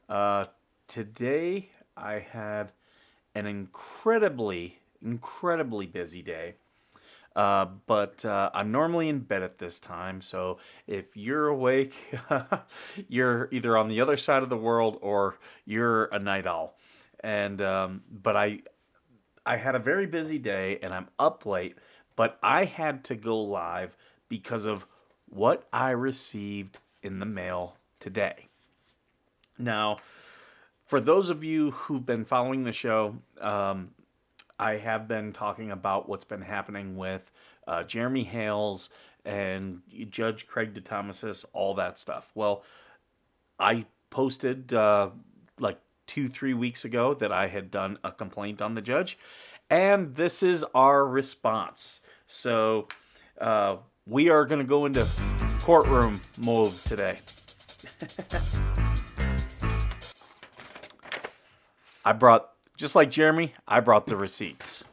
Uh, Today I had an incredibly busy day. But I'm normally in bed at this time, so if you're awake, you're either on the other side of the world or you're a night owl. But I had a very busy day and I'm up late, but I had to go live because of what I received in the mail today. Now, for those of you who've been following the show, I have been talking about what's been happening with Jeremy Hales and Judge Craig DeThomasis, all that stuff. Well, I posted like 2, 3 weeks ago that I had done a complaint on the judge, and this is our response. So we are going to go into courtroom mode today. I brought, just like Jeremy, I brought the receipts.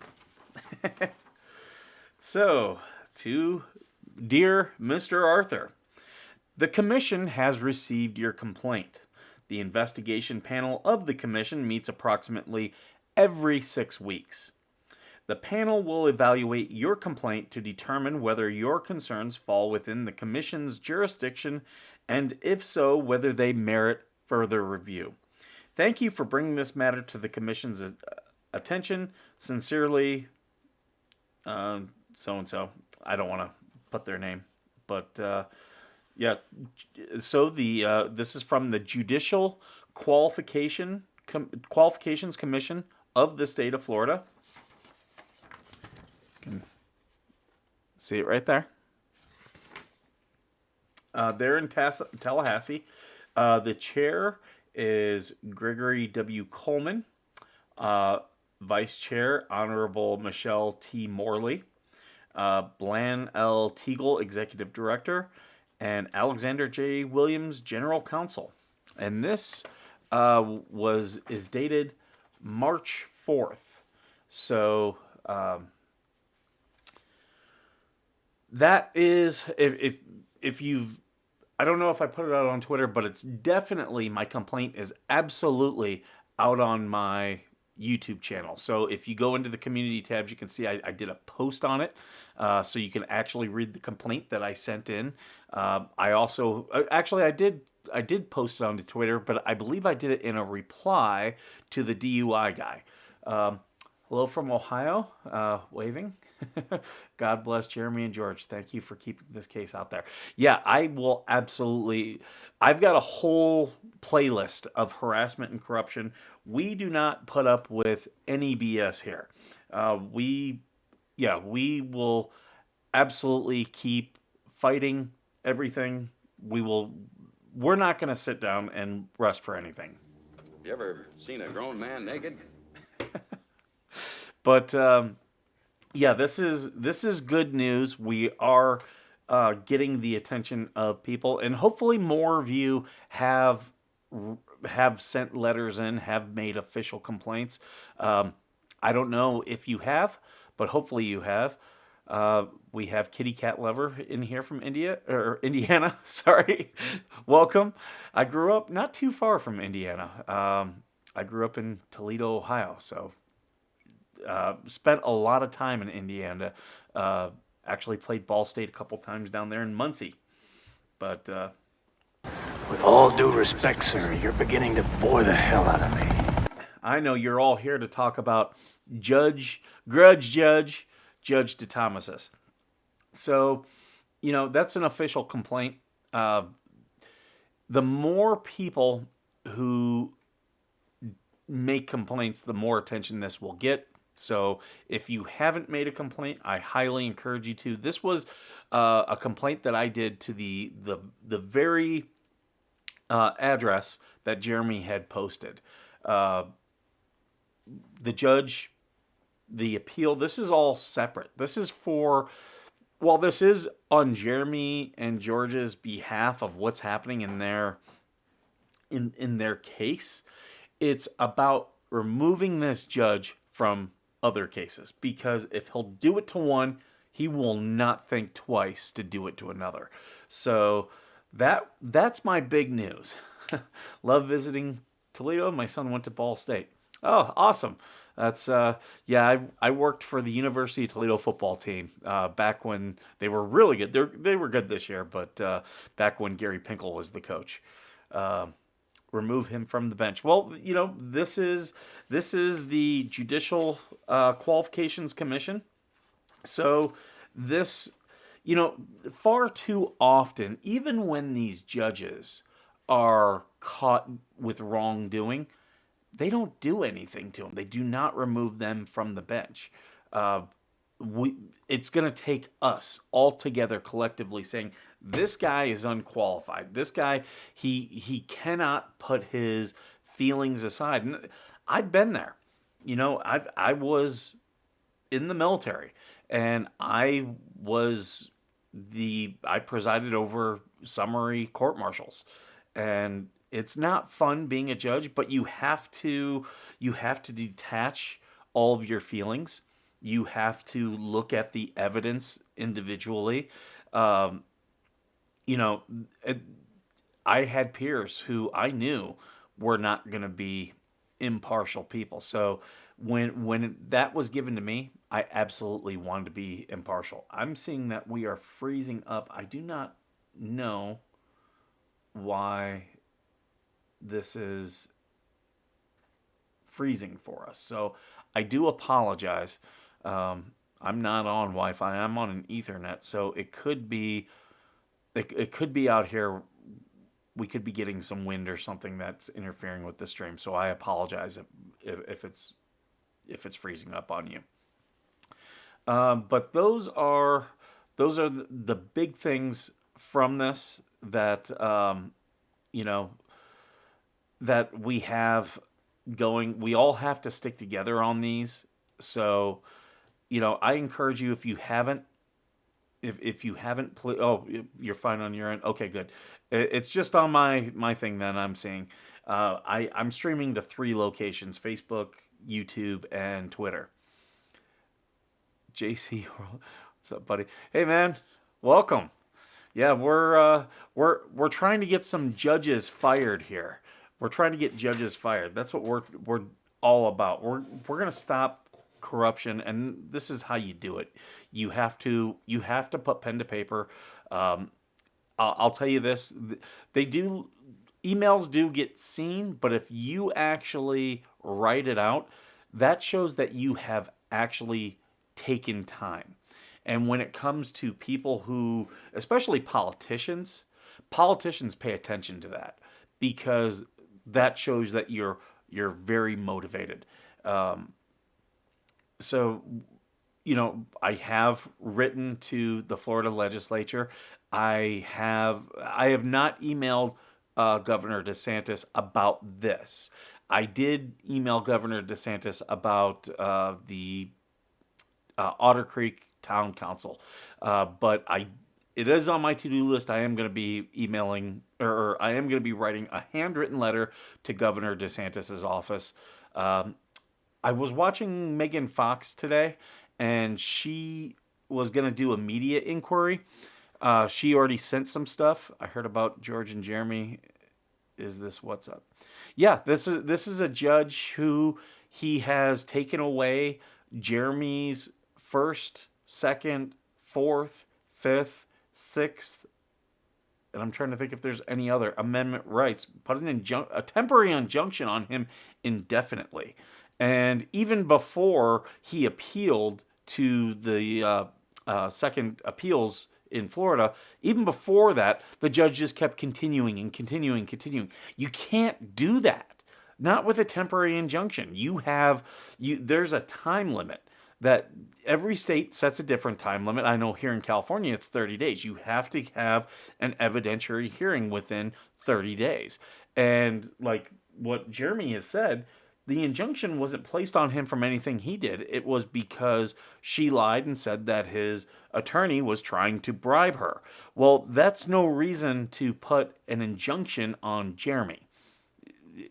So, to dear Mr. Arthur, the Commission has received your complaint. The investigation panel of the Commission meets approximately every 6 weeks. The panel will evaluate your complaint to determine whether your concerns fall within the Commission's jurisdiction and, if so, whether they merit further review. Thank you for bringing this matter to the Commission's attention. Sincerely, so and so. I don't want to put their name, but yeah. So this is from the Judicial Qualifications Commission of the state of Florida. You can see it right there. They're in Tallahassee. The chair is Gregory W. Coleman. Vice Chair, Honorable Michelle T. Morley. Blan L. Teagle, Executive Director. And Alexander J. Williams, General Counsel. And this is dated March 4th. So that is, if you've, I don't know if I put it out on Twitter, but it's definitely, my complaint is absolutely out on my YouTube channel. So if you go into the community tabs, you can see I did a post on it. So you can actually read the complaint that I sent in. I also, actually I did post it onto Twitter, but I believe I did it in a reply to the DUI guy. Hello from Ohio, waving. God bless Jeremy and George. Thank you for keeping this case out there. Yeah, I will absolutely. I've got a whole playlist of harassment and corruption. We do not put up with any BS here. We will absolutely keep fighting everything. We're not going to sit down and rest for anything. You ever seen a grown man naked? But yeah, this is good news. We are getting the attention of people, and hopefully more of you have sent letters in, have made official complaints. I don't know if you have, but hopefully you have. We have Kitty Cat Lover in here from Indiana. Sorry, welcome. I grew up not too far from Indiana. I grew up in Toledo, Ohio, so. Spent a lot of time in Indiana. Actually played Ball State a couple times down there in Muncie. But with all due respect, sir, you're beginning to bore the hell out of me. I know you're all here to talk about Judge DeThomasis. So, that's an official complaint. The more people who make complaints, the more attention this will get. So if you haven't made a complaint, I highly encourage you to. This was a complaint that I did to the very address that Jeremy had posted. The judge, the appeal, this is all separate. This is this is on Jeremy and George's behalf of what's happening in their case. It's about removing this judge from other cases, because if he'll do it to one, he will not think twice to do it to another. So that's my big news. Love visiting Toledo. My son went to Ball State. Oh, awesome. That's yeah. I worked for the University of Toledo football team back when they were really good. They were good this year, but back when Gary Pinkel was the coach. Uh, Remove him from the bench. Well, this is the Judicial Qualifications Commission. So this, far too often, even when these judges are caught with wrongdoing, they don't do anything to them. They do not remove them from the bench. Uh, we it's going to take us all together collectively saying this guy is unqualified. This guy he cannot put his feelings aside. And I've been there. I was in the military and I presided over summary court martials. And it's not fun being a judge, but you have to detach all of your feelings. You have to look at the evidence individually. Um, you know, it, I had peers who I knew were not going to be impartial people. So when that was given to me, I absolutely wanted to be impartial. I'm seeing that we are freezing up. I do not know why this is freezing for us. So I do apologize. I'm not on Wi-Fi. I'm on an Ethernet, so it could be out here. We could be getting some wind or something that's interfering with the stream. So I apologize if it's freezing up on you. But those are the big things from this that you know that we have going. We all have to stick together on these. So I encourage you, if you haven't oh, you're fine on your end. Okay, good. It's just on my thing that I'm seeing. I'm streaming to 3 locations: Facebook, YouTube, and Twitter. JC, what's up, buddy? Hey, man, welcome. Yeah, we're trying to get some judges fired here. We're trying to get judges fired. That's what we're all about. We're gonna stop corruption, and this is how you do it. You have to put pen to paper. Um, I'll tell you this: they do emails do get seen, but if you actually write it out, that shows that you have actually taken time. And when it comes to people who, especially politicians pay attention to that because that shows that you're very motivated. Um, so, I have written to the Florida legislature. I have not emailed Governor DeSantis about this. I did email Governor DeSantis about the Otter Creek Town Council, but it is on my to-do list. I am going to be emailing, or I am going to be writing a handwritten letter to Governor DeSantis's office. Um, I was watching Megan Fox today, and she was going to do a media inquiry. She already sent some stuff. I heard about George and Jeremy. Is this what's up? Yeah, this is a judge who he has taken away Jeremy's first, second, fourth, fifth, sixth, and I'm trying to think if there's any other amendment rights. Put a temporary injunction on him indefinitely, and even before he appealed to the second appeals in Florida, even before that, the judge just kept continuing and continuing and continuing. You can't do that. Not with a temporary injunction. There's a time limit that every state sets a different time limit. I know here in California it's 30 days. You have to have an evidentiary hearing within 30 days. And like what Jeremy has said, the injunction wasn't placed on him from anything he did. It was because she lied and said that his attorney was trying to bribe her. Well, that's no reason to put an injunction on Jeremy.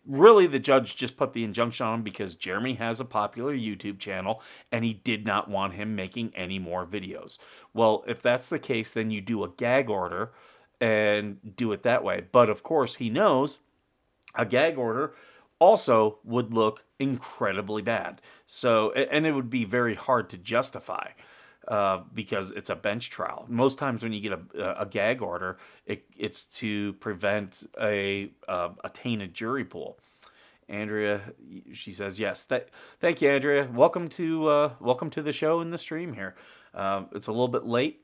Really, the judge just put the injunction on him because Jeremy has a popular YouTube channel and he did not want him making any more videos. Well, if that's the case, then you do a gag order and do it that way. But of course, he knows a gag order also would look incredibly bad. So, and it would be very hard to justify because it's a bench trial. Most times when you get a gag order, it's to prevent a tainted jury pool. Andrea, she says yes. Thank you, Andrea. Welcome to the show and the stream here. It's a little bit late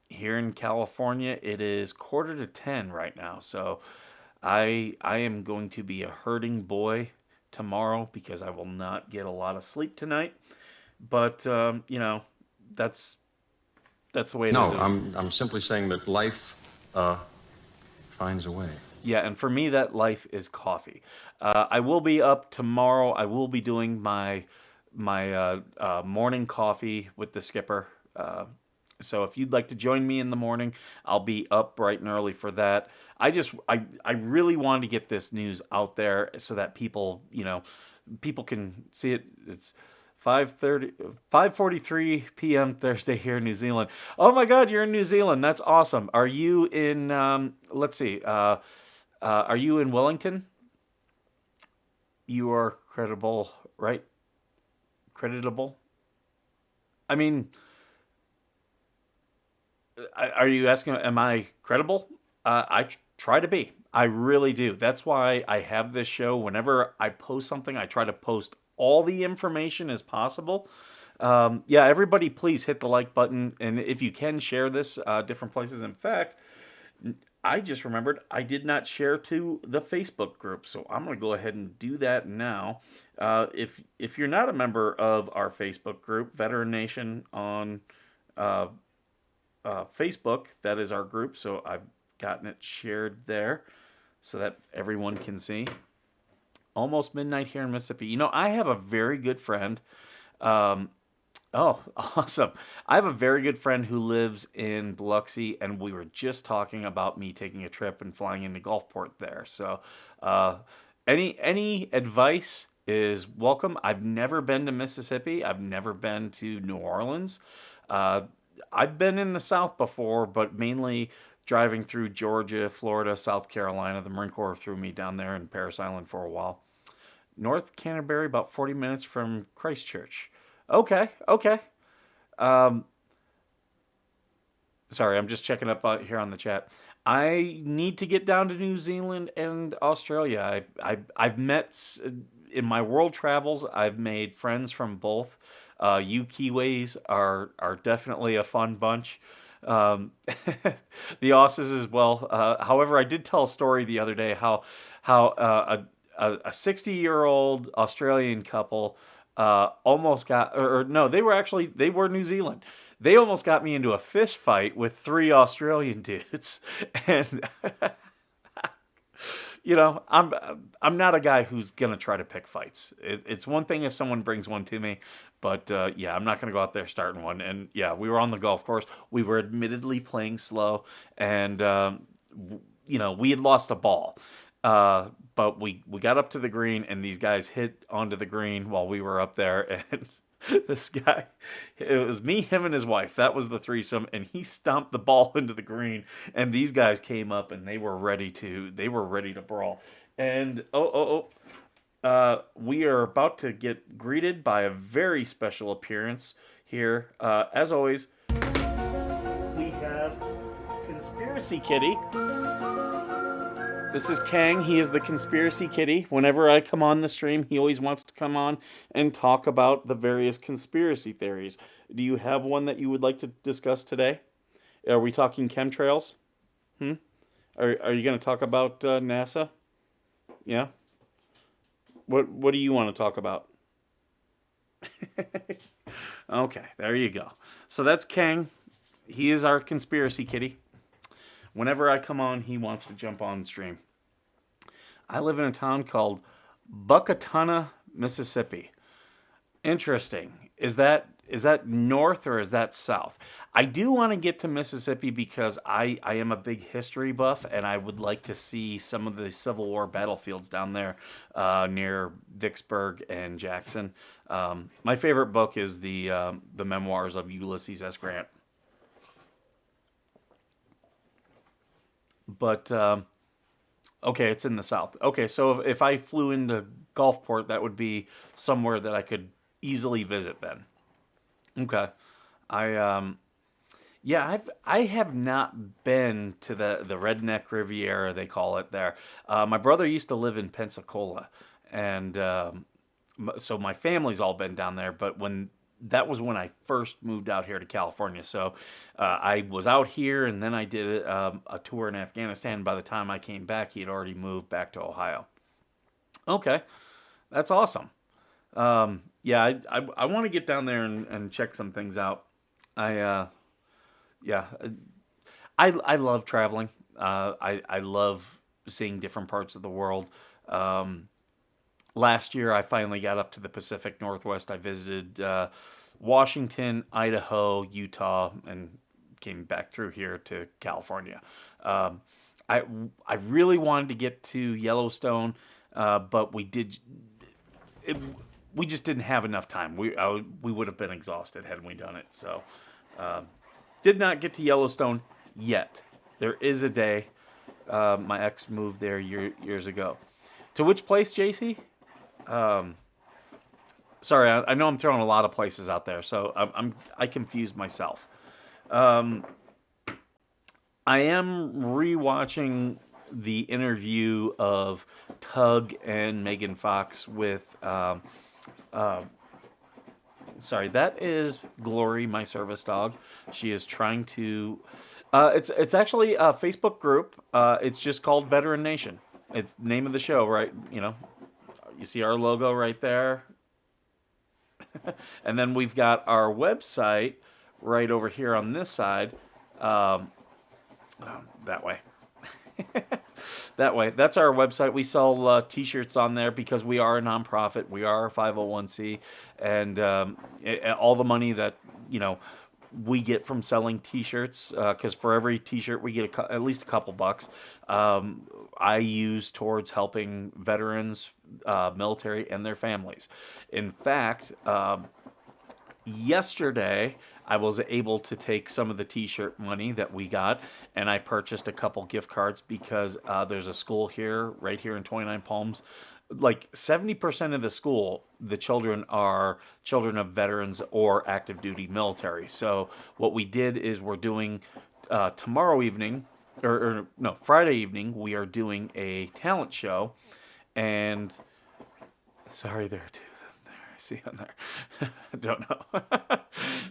here in California. It is 9:45 right now, so I am going to be a hurting boy tomorrow because I will not get a lot of sleep tonight. But that's the way it No, is. I'm simply saying that life finds a way. Yeah, and for me, that life is coffee. I will be up tomorrow. I will be doing my morning coffee with the skipper. So if you'd like to join me in the morning, I'll be up bright and early for that. I really wanted to get this news out there so that people can see it. It's 5:43 p.m. Thursday here in New Zealand. Oh my God, you're in New Zealand. That's awesome. Are you in? Let's see. Are you in Wellington? You are credible, right? Creditable. I mean, are you asking? Am I credible? I try to be. I really do. That's why I have this show. Whenever I post something, I try to post all the information as possible. Yeah, everybody, please hit the like button, and if you can share this different places. In fact, I just remembered I did not share to the Facebook group, so I'm going to go ahead and do that now. If you're not a member of our Facebook group, Veteran Nation on Facebook, that is our group. So I've gotten it shared there so that everyone can see. Almost midnight here in Mississippi. I have a very good friend. Oh, awesome. I have a very good friend who lives in Biloxi, and we were just talking about me taking a trip and flying into Gulfport there. So any advice is welcome. I've never been to Mississippi. I've never been to New Orleans. I've been in the South before, but mainly driving through Georgia, Florida, South Carolina. The Marine Corps threw me down there in Parris Island for a while. North Canterbury, about 40 minutes from Christchurch. Okay. Sorry, I'm just checking up here on the chat. I need to get down to New Zealand and Australia. I've met in my world travels. I've made friends from both. You Kiwis are definitely a fun bunch. The Ausses as well. However, I did tell a story the other day how a 60-year-old Australian couple almost got, or no, they were New Zealand. They almost got me into a fist fight with 3 Australian dudes, and I'm not a guy who's gonna try to pick fights. It's one thing if someone brings one to me, but yeah, I'm not gonna go out there starting one. And yeah, we were on the golf course. We were admittedly playing slow, and we had lost a ball. But we got up to the green, and these guys hit onto the green while we were up there, and this guy, it was me, him, and his wife. That was the threesome, and he stomped the ball into the green, and these guys came up, and they were ready to brawl. And we are about to get greeted by a very special appearance here. As always, we have Conspiracy Kitty. This is Kang. He is the Conspiracy Kitty. Whenever I come on the stream, he always wants to come on and talk about the various conspiracy theories. Do you have one that you would like to discuss today? Are we talking chemtrails? Are you going to talk about NASA? Yeah? What do you want to talk about? Okay, there you go. So that's Kang. He is our Conspiracy Kitty. Whenever I come on, he wants to jump on the stream. I live in a town called Buckatana, Mississippi. Interesting. Is that north or is that south? I do want to get to Mississippi because I am a big history buff, and I would like to see some of the Civil War battlefields down there near Vicksburg and Jackson. My favorite book is the memoirs of Ulysses S. Grant. But Okay, it's in the south. Okay, so if I flew into Gulfport, that would be somewhere that I could easily visit then. Okay. I Yeah, I have not been to the Redneck Riviera, they call it there. My brother used to live in Pensacola, and so my family's all been down there. But that was when I first moved out here to California. So I was out here, and then I did a tour in Afghanistan. By the time I came back, he had already moved back to Ohio. Okay, that's awesome. Yeah, I want to get down there and check some things out. I yeah, I love traveling. I love seeing different parts of the world. Um, Last year, I finally got up to the Pacific Northwest. I visited Washington, Idaho, Utah, and came back through here to California. Um, I I really wanted to get to Yellowstone, but it, we just didn't have enough time. We would have been exhausted had we done it. So did not get to Yellowstone yet. There is a day. My ex moved there years ago. To which place, JC? Sorry, I know I'm throwing a lot of places out there, so I confused myself. Um, I am rewatching the interview of Tug and Megan Fox with. Uh, Sorry, that is Glory, my service dog. She is trying to. It's actually a Facebook group. It's just called Veteran Nation. It's the name of the show, right? You see our logo right there. And then we've got our website right over here on this side. Um, that way. That way. That's our website. We sell T-shirts on there because we are a nonprofit. We are a 501c, and all the money that we get from selling T-shirts, because for every T-shirt we get at least a couple bucks. I use towards helping veterans, military, and their families. In fact, yesterday I was able to take some of the T-shirt money that we got, and I purchased a couple gift cards because there's a school here, right here in 29 Palms. Like 70% of the school, the children are children of veterans or active duty military. So what we did is we're doing tomorrow evening, or no, Friday evening, we are doing a talent show, and sorry, there too. There, I see on there. I don't know.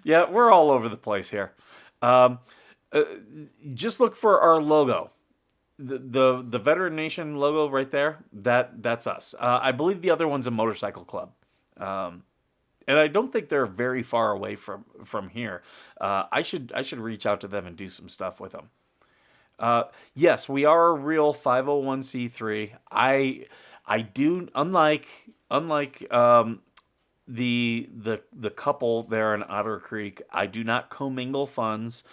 Yeah, we're all over the place here. Um, uh, just look for our logo. The Veteran Nation logo right there. That's us. I believe the other one's a motorcycle club. Um, and I don't think they're very far away from here. I should reach out to them and do some stuff with them. Yes, we are a real 501c3. I do, unlike the couple there in Otter Creek. I do not commingle funds.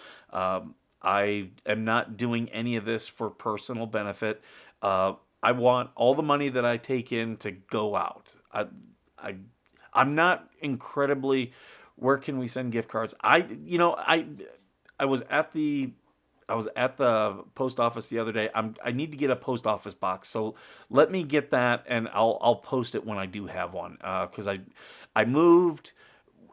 I am not doing any of this for personal benefit. I want all the money that I take in to go out. I I'm not incredibly. Where can we send gift cards? I was at the post office the other day. I need to get a post office box, so let me get that, and I'll post it when I do have one. Because I moved.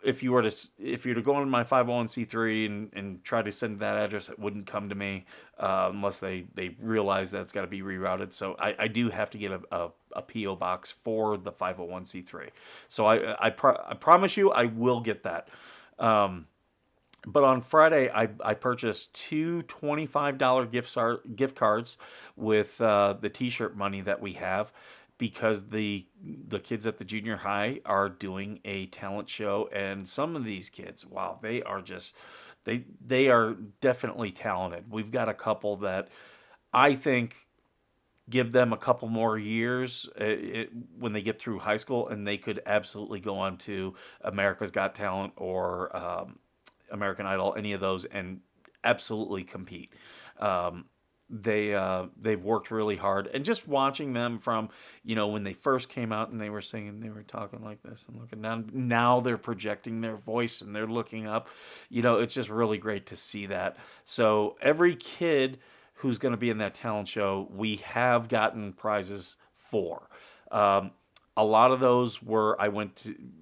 If you were to go on my 501c3 and try to send that address, it wouldn't come to me unless they realize that it's got to be rerouted. So I do have to get a PO box for the 501c3. So I promise you I will get that. But on Friday, I purchased two $25 gift cards with the T-shirt money that we have, because the kids at the junior high are doing a talent show, and some of these kids, wow, they are definitely talented. We've got a couple that I think give them a couple more years when they get through high school, and they could absolutely go on to America's Got Talent or American Idol, any of those, and absolutely compete. They've worked really hard, and just watching them from when they first came out and they were singing, they were talking like this and looking down. Now they're projecting their voice and they're looking up. It's just really great to see that. So every kid who's going to be in that talent show, we have gotten prizes for. Um, a lot of those were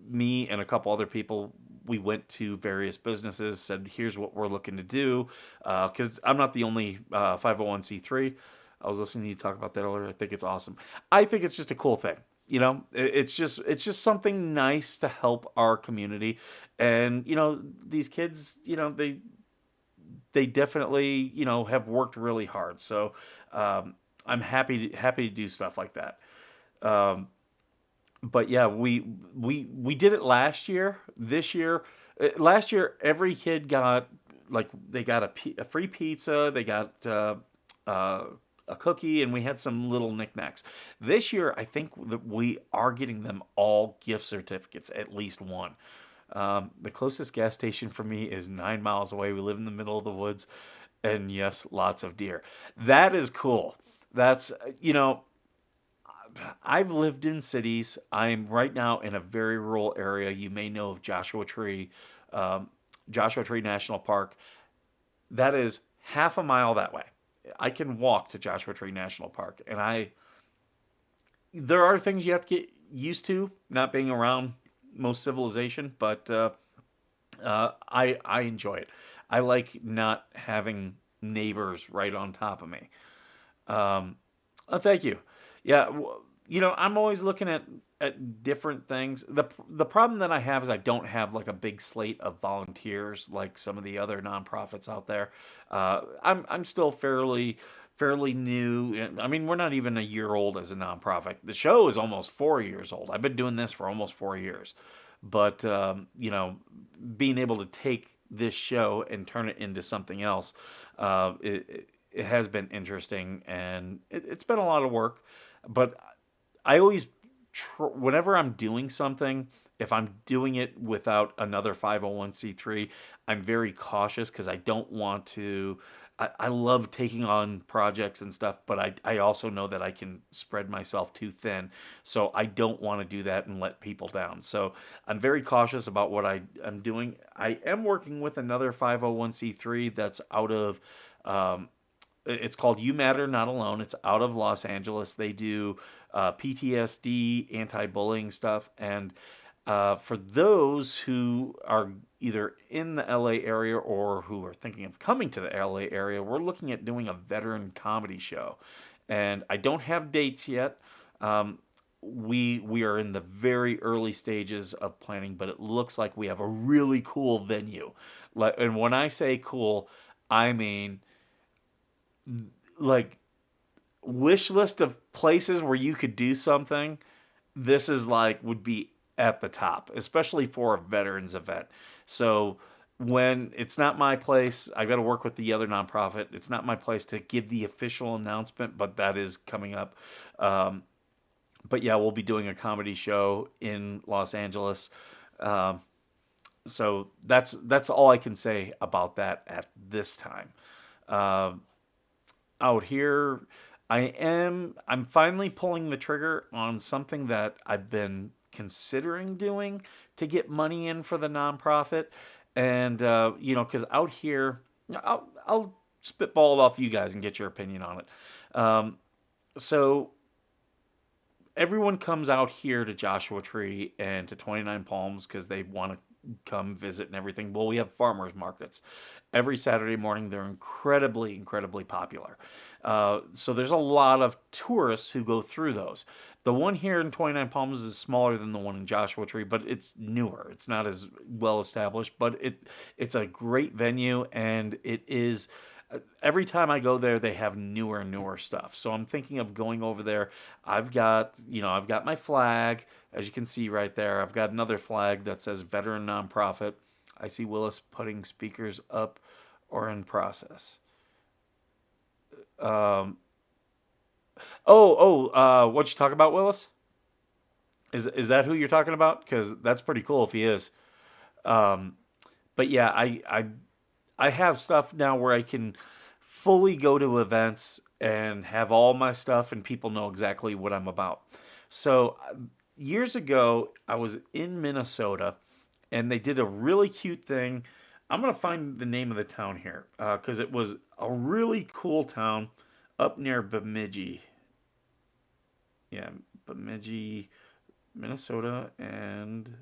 me and a couple other people, we went to various businesses, said, here's what we're looking to do. Because I'm not the only 501c3. I was listening to you talk about that earlier. I think it's awesome. I think it's just a cool thing. It's just something nice to help our community. And, these kids, they definitely, have worked really hard. So I'm happy to do stuff like that. Um, but yeah, we did it last year. This year, last year, every kid got they got a free pizza. They got uh, a cookie, and we had some little knickknacks. This year, I think that we are getting them all gift certificates, at least one. The closest gas station for me is 9 miles away. We live in the middle of the woods, and yes, lots of deer. That is cool. That's, I've lived in cities. I'm right now in a very rural area. You may know of um, Joshua Tree National Park. That is half a mile that way. I can walk to Joshua Tree National Park, and there are things you have to get used to, not being around most civilization, but I enjoy it. I like not having neighbors right on top of me. Um, thank you. Yeah, I'm always looking at different things. The problem that I have is I don't have like a big slate of volunteers like some of the other nonprofits out there. I'm still fairly new. I mean, we're not even a year old as a nonprofit. The show is almost 4 years old. I've been doing this for almost 4 years, but being able to take this show and turn it into something else, it has been interesting, and it's been a lot of work. But I always, whenever I'm doing something, if I'm doing it without another 501c3, I'm very cautious because I don't want to. I love taking on projects and stuff, but I also know that I can spread myself too thin. So I don't want to do that and let people down. So I'm very cautious about what I'm doing. I am working with another 501c3 that's out of. It's called You Matter Not Alone. It's out of Los Angeles. They do PTSD, anti-bullying stuff, and for those who are either in the LA area or who are thinking of coming to the LA area, we're looking at doing a veteran comedy show, and I don't have dates yet. We are in the very early stages of planning, but it looks like we have a really cool venue. And when I say cool, I mean like wish list of places where you could do something. This is like would be at the top, especially for a veterans event. So when it's not my place, I got to work with the other nonprofit. It's not my place to give the official announcement, but that is coming up. Um, but yeah, we'll be doing a comedy show in Los Angeles. Um, so that's all I can say about that at this time. Um, Out here, I'm finally pulling the trigger on something that I've been considering doing to get money in for the nonprofit. And because out here, I'll spitball it off you guys and get your opinion on it. So everyone comes out here to Joshua Tree and to 29 Palms because they want to come visit and everything. Well, we have farmers markets every Saturday morning. They're incredibly popular. So there's a lot of tourists who go through those. The one here in 29 Palms is smaller than the one in Joshua Tree, but it's newer. It's not as well established, but it's a great venue, and it is. Every time I go there, they have newer and newer stuff. So I'm thinking of going over there. I've got my flag, as you can see right there. I've got another flag that says Veteran Nonprofit. I see Willis putting speakers up or in process. Um, what you talking about, Willis? Is that who you're talking about? Because that's pretty cool if he is. Um, but yeah, I have stuff now where I can fully go to events and have all my stuff and people know exactly what I'm about. So years ago, I was in Minnesota and they did a really cute thing. I'm gonna find the name of the town here because it was a really cool town up near Bemidji. Yeah, Bemidji, Minnesota, and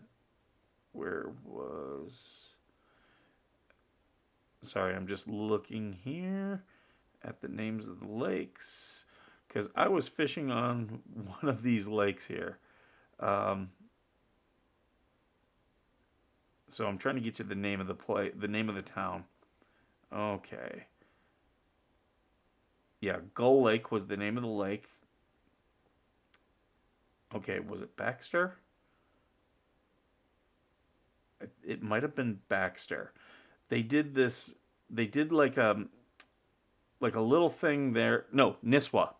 where was? Sorry, I'm just looking here at the names of the lakes because I was fishing on one of these lakes here. Um, so I'm trying to get you the name of the name of the town. Okay. Yeah, Gull Lake was the name of the lake. Okay, was it Baxter? It might have been Baxter. They did this. They did like a little thing there. No, Nisswa,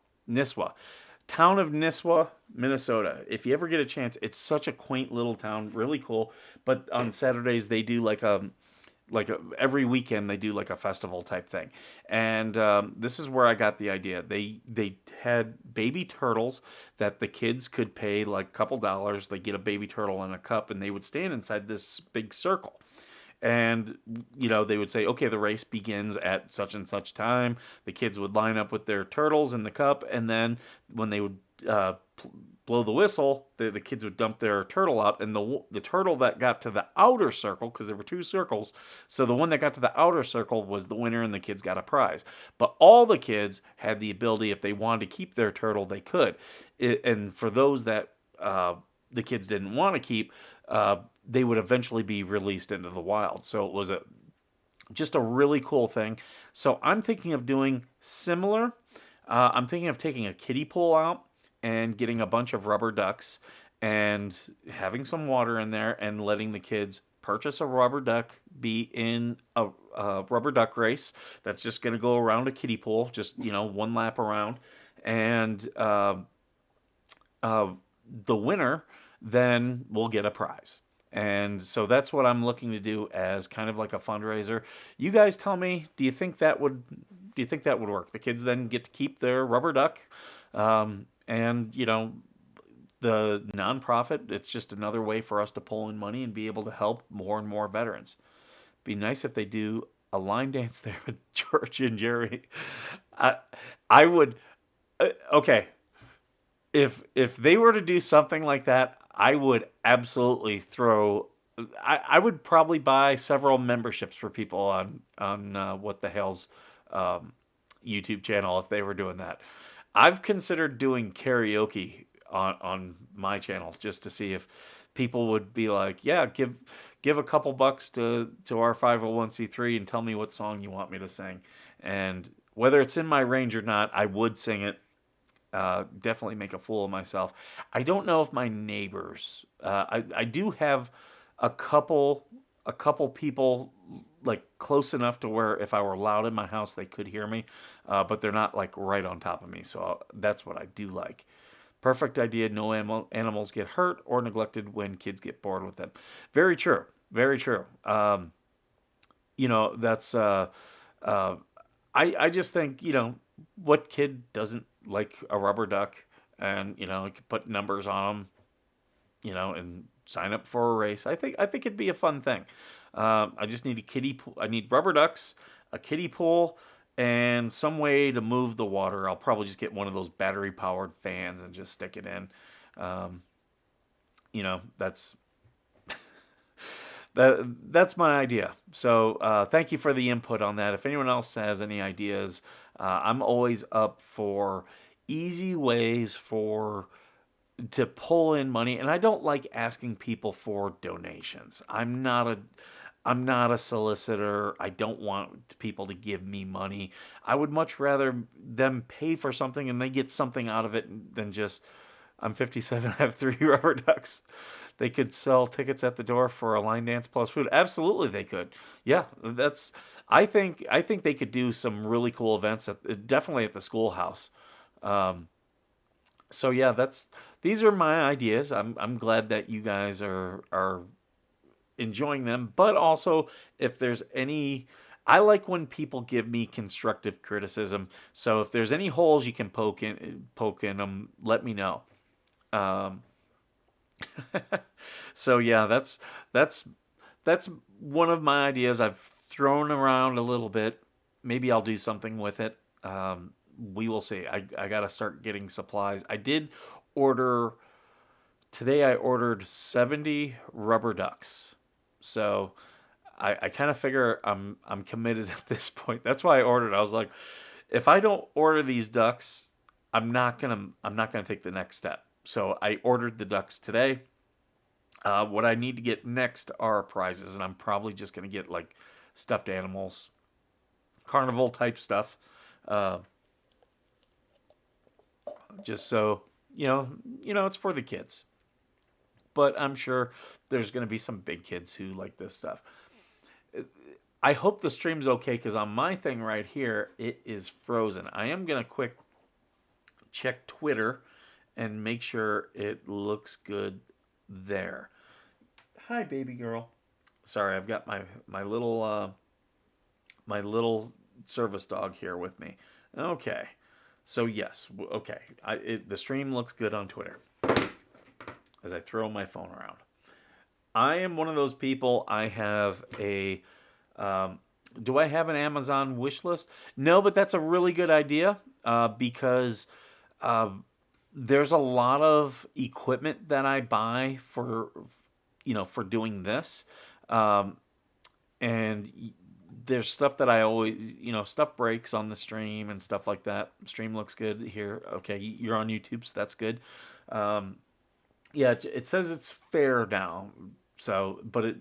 town of Nisswa, Minnesota. If you ever get a chance, it's such a quaint little town, really cool. But on Saturdays they do every weekend they do like a festival type thing, and this is where I got the idea. They had baby turtles that the kids could pay like a couple dollars. They get a baby turtle in a cup, and they would stand inside this big circle. And they would say, okay, the race begins at such and such time. The kids would line up with their turtles in the cup, and then when they would blow the whistle, the kids would dump their turtle out, and the turtle that got to the outer circle, because there were two circles, so the one that got to the outer circle was the winner, and the kids got a prize. But all the kids had the ability, if they wanted to keep their turtle, they could. And for those that the kids didn't want to keep, they would eventually be released into the wild. So it was just a really cool thing. So I'm thinking of doing similar. I'm thinking of taking a kiddie pool out and getting a bunch of rubber ducks and having some water in there and letting the kids purchase a rubber duck, be in a rubber duck race that's just going to go around a kiddie pool, just one lap around, and the winner then will get a prize. And so that's what I'm looking to do as kind of like a fundraiser. You guys tell me, do you think that would work? The kids then get to keep their rubber duck, and the nonprofit. It's just another way for us to pull in money and be able to help more and more veterans. Be nice if they do a line dance there with George and Jerry. I I would. Okay, if they were to do something like that, I would absolutely throw. I would probably buy several memberships for people on what the hell's um, YouTube channel if they were doing that. I've considered doing karaoke on my channel just to see if people would be like, yeah, give a couple bucks to our 501c3 and tell me what song you want me to sing, and whether it's in my range or not, I would sing it. Definitely make a fool of myself. I don't know if my neighbors. I do have a couple a couple people like close enough to where if I were loud in my house they could hear me, but they're not like right on top of me. So that's what I do like. Perfect idea. No animals get hurt or neglected when kids get bored with them. Very true. Very true. That's uh, I just think, what kid doesn't like a rubber duck, and you could put numbers on them, and sign up for a race. I think it'd be a fun thing. I just need a kiddie pool. I need rubber ducks, a kiddie pool, and some way to move the water. I'll probably just get one of those battery powered fans and just stick it in. Um, that's that's my idea. So thank you for the input on that. If anyone else has any ideas, I'm always up for easy ways to pull in money, and I don't like asking people for donations. I'm not a solicitor. I don't want people to give me money. I would much rather them pay for something and they get something out of it than just, I'm 57, I have three rubber ducks. They could sell tickets at the door for a line dance plus food. Absolutely, they could. Yeah, that's. I think they could do some really cool events definitely at the schoolhouse. Um, so yeah, these are my ideas. I'm glad that you guys are enjoying them, but also if there's any, I like when people give me constructive criticism. So if there's any holes you can poke in them, let me know. Um, so yeah, that's one of my ideas. I've thrown around a little bit. Maybe I'll do something with it. We will see. I got to start getting supplies. I did order today. I ordered 70 rubber ducks. So I kind of figure I'm committed at this point. That's why I ordered. I was like, if I don't order these ducks, I'm not gonna take the next step. So I ordered the ducks today. What I need to get next are prizes, and I'm probably just gonna get like stuffed animals, carnival type stuff, uh, just so it's for the kids. But I'm sure there's gonna be some big kids who like this stuff. I hope the stream's okay because on my thing right here, it is frozen. I am gonna quick check Twitter and make sure it looks good there. Hi, baby girl. Sorry, I've got my little service dog here with me. Okay, so yes, okay. The stream looks good on Twitter as I throw my phone around. I am one of those people. I have a. Do I have an Amazon wish list? No, but that's a really good idea because there's a lot of equipment that I buy for doing this, and there's stuff that I always stuff breaks on the stream and stuff like that. Stream looks good here. Okay, you're on YouTube, so that's good. Yeah, it says it's fair now. So, but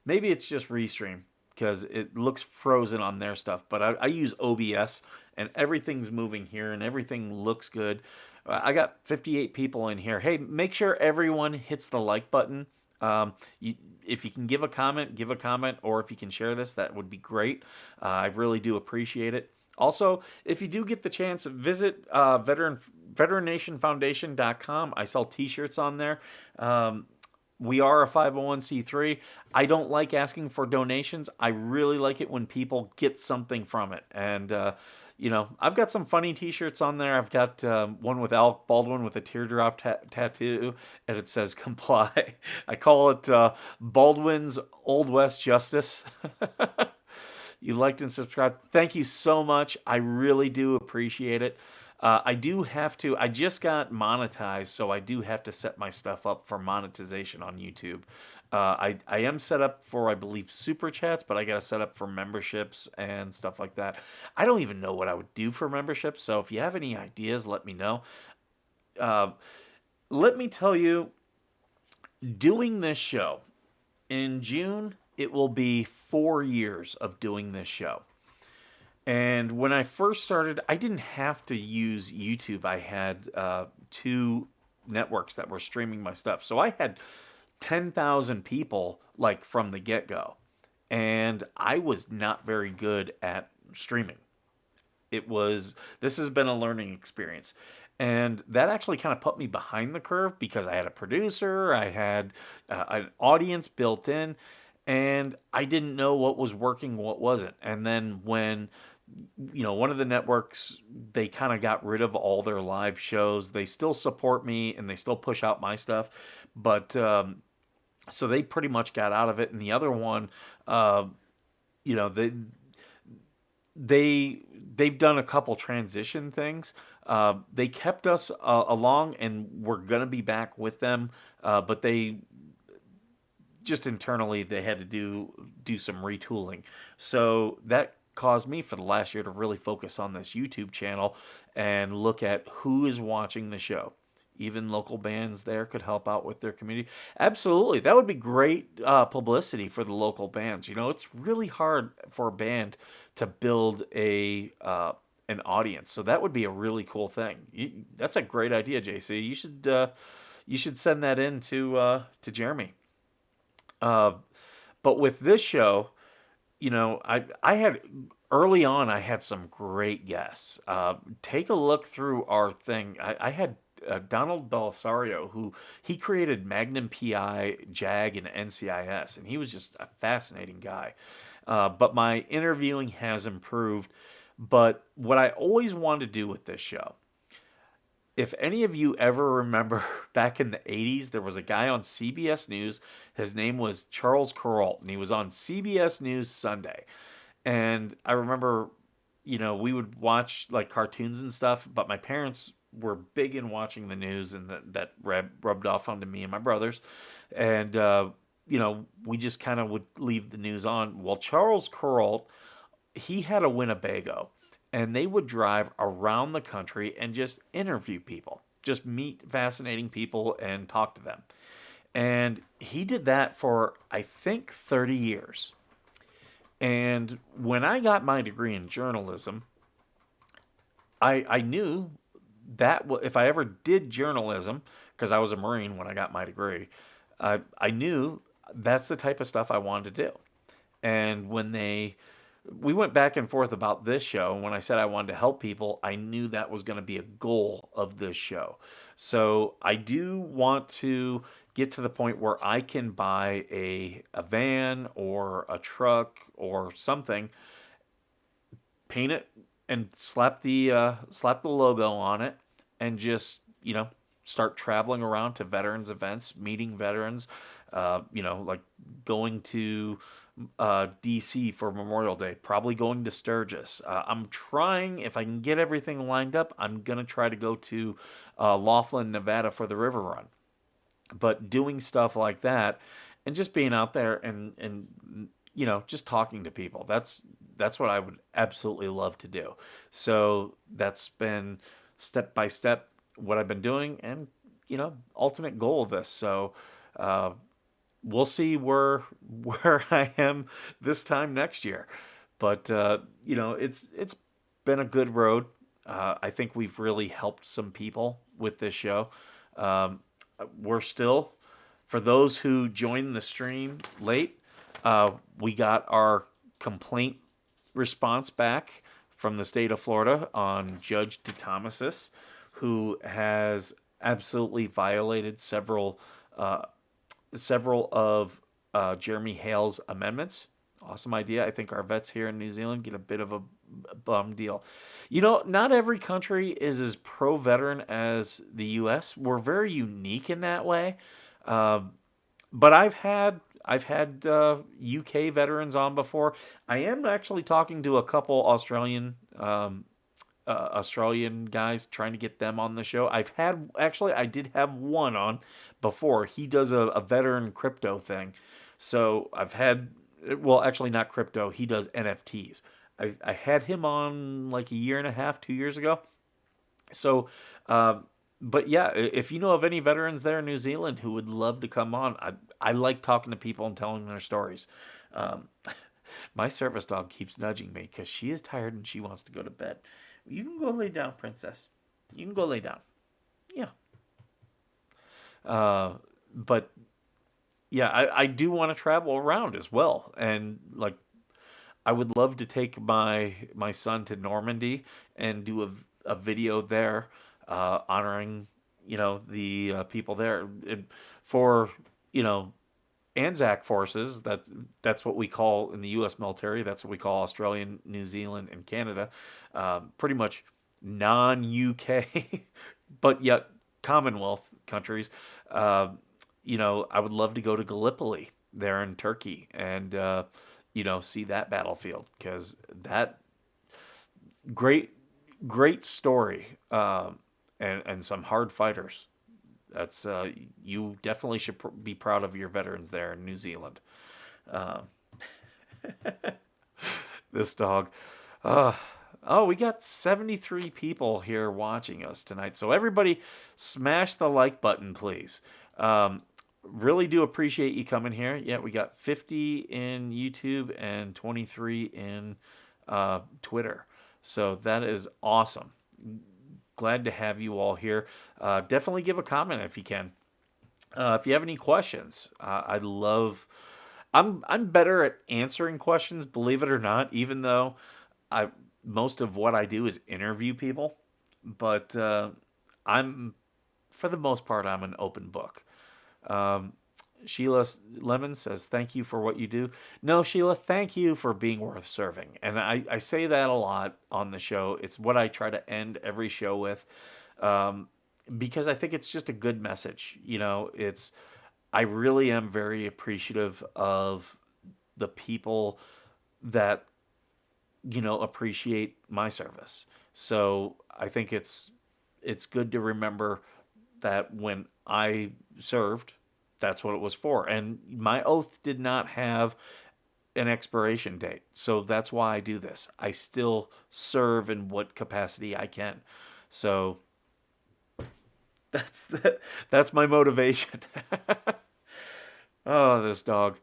maybe it's just Restream because it looks frozen on their stuff. But I use OBS and everything's moving here and everything looks good. I got 58 people in here. Hey, make sure everyone hits the like button. If you can give a comment, or if you can share this, that would be great. I really do appreciate it. Also, if you do get the chance, visit veterannationfoundation.com. I sell t-shirts on there. We are a 501c3. I don't like asking for donations. I really like it when people get something from it. And, I've got some funny t-shirts on there. I've got one with Alec Baldwin with a teardrop tattoo, and it says comply. I call it Baldwin's Old West Justice. You liked and subscribed. Thank you so much. I really do appreciate it. I just got monetized, so I do have to set my stuff up for monetization on YouTube. I am set up for, I believe, super chats, but I got to set up for memberships and stuff like that. I don't even know what I would do for memberships, so if you have any ideas, let me know. Let me tell you, doing this show, in June, it will be 4 years of doing this show. And when I first started, I didn't have to use YouTube. I had 2 networks that were streaming my stuff. So I had 10,000 people like from the get-go. And I was not very good at streaming. This has been a learning experience. And that actually kind of put me behind the curve because I had a producer, I had an audience built in, and I didn't know what was working, what wasn't. And then when one of the networks, they kind of got rid of all their live shows. They still support me and they still push out my stuff, but so they pretty much got out of it. And the other one, they've done a couple transition things. They kept us along, and we're gonna be back with them, but they just internally they had to do some retooling. So that caused me for the last year to really focus on this YouTube channel and look at who is watching the show. Even local bands there could help out with their community. Absolutely. That would be great publicity for the local bands. It's really hard for a band to build an audience. So that would be a really cool thing. That's a great idea, JC. You should send that in to Jeremy. But with this show, I had early on, I had some great guests. Take a look through our thing. I had Donald Belisario, who he created Magnum PI, JAG, and NCIS, and he was just a fascinating guy. But my interviewing has improved. But what I always wanted to do with this show if any of you ever remember back in the 80s, there was a guy on CBS News. His name was Charles Kuralt, and he was on CBS News Sunday. And I remember, we would watch like cartoons and stuff, but my parents were big in watching the news, and that rubbed off onto me and my brothers. And, we just kind of would leave the news on. Well, Charles Kuralt, he had a Winnebago, and they would drive around the country and just interview people, just meet fascinating people and talk to them. And he did that for, I think, 30 years. And when I got my degree in journalism, I knew that if I ever did journalism, because I was a Marine when I got my degree, I knew that's the type of stuff I wanted to do. And we went back and forth about this show, and when I said I wanted to help people, I knew that was going to be a goal of this show. So I do want to get to the point where I can buy a van or a truck or something, paint it and slap the logo on it, and just start traveling around to veterans events, meeting veterans, like going to DC for Memorial Day, probably going to Sturgis. I'm trying, if I can get everything lined up, I'm gonna try to go to Laughlin, Nevada for the River Run. But doing stuff like that and just being out there and just talking to people, that's what I would absolutely love to do. So that's been step by step what I've been doing, and ultimate goal of this. So we'll see where I am this time next year. But it's been a good road. I think we've really helped some people with this show. We're still, for those who joined the stream late, we got our complaint response back from the state of Florida on Judge DeThomasis, who has absolutely violated several of Jeremy Hale's amendments. Awesome idea. I think our vets here in New Zealand get a bit of a bum deal. Not every country is as pro-veteran as the U.S. We're very unique in that way. But I've had UK veterans on before. I am actually talking to a couple Australian guys, trying to get them on the show. I did have one on before. He does a veteran crypto thing. So I've had, well, actually not crypto. He does NFTs. I had him on like a year and a half, 2 years ago. So, but yeah, if you know of any veterans there in New Zealand who would love to come on, I like talking to people and telling their stories. My service dog keeps nudging me because she is tired and she wants to go to bed. You can go lay down, princess. You can go lay down. Yeah. But yeah, I do want to travel around as well. And like, I would love to take my son to Normandy and do a video there, honoring, the people there. For, Anzac forces, that's what we call in the U.S. military. That's what we call Australian, New Zealand, and Canada. Pretty much non-UK, but yet Commonwealth countries. I would love to go to Gallipoli there in Turkey and see that battlefield, because that great story, and some hard fighters. That's you definitely should be proud of your veterans there in New Zealand. This dog. We got 73 people here watching us tonight. So everybody smash the like button, please. Really do appreciate you coming here. Yeah, we got 50 in YouTube and 23 in Twitter. So that is awesome. Glad to have you all here. Definitely give a comment if you can. If you have any questions, I'm better at answering questions, believe it or not, even though most of what I do is interview people. But for the most part, I'm an open book. Sheila Lemon says, thank you for what you do. No, Sheila, thank you for being worth serving. And I say that a lot on the show. It's what I try to end every show with. because I think it's just a good message. I really am very appreciative of the people that, appreciate my service. So I think it's good to remember that when I served, that's what it was for. And my oath did not have an expiration date. So that's why I do this. I still serve in what capacity I can. So that's that's my motivation. Oh, this dog.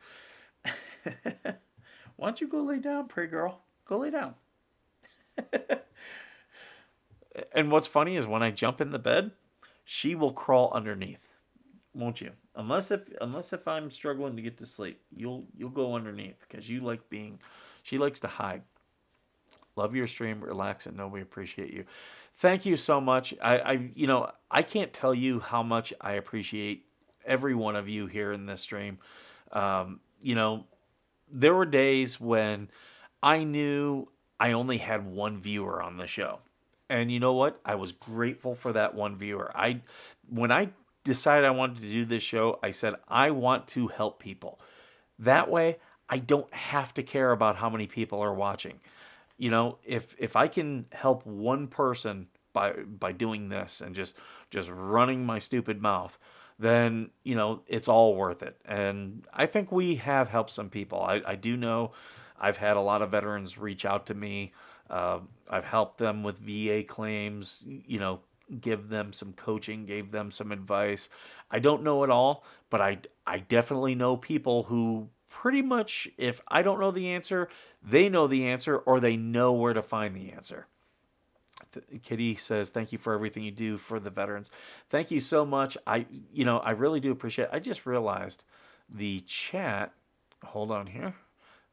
Why don't you go lay down, pretty girl? Go lay down. And what's funny is when I jump in the bed, she will crawl underneath, won't you? Unless if I'm struggling to get to sleep, you'll go underneath because she likes to hide. Love your stream, relax, and know we appreciate you. Thank you so much. I can't tell you how much I appreciate every one of you here in this stream. Um, you know, there were days when I knew I only had one viewer on the show. And you know what? I was grateful for that one viewer. When I decided I wanted to do this show, I said I want to help people. That way, I don't have to care about how many people are watching. If I can help one person by doing this and just running my stupid mouth, then it's all worth it. And I think we have helped some people. I do know I've had a lot of veterans reach out to me. I've helped them with VA claims, give them some coaching, gave them some advice. I don't know it all, but I definitely know people who pretty much, if I don't know the answer, they know the answer or they know where to find the answer. Kitty says, thank you for everything you do for the veterans. Thank you so much. I really do appreciate it. I just realized the chat, hold on here.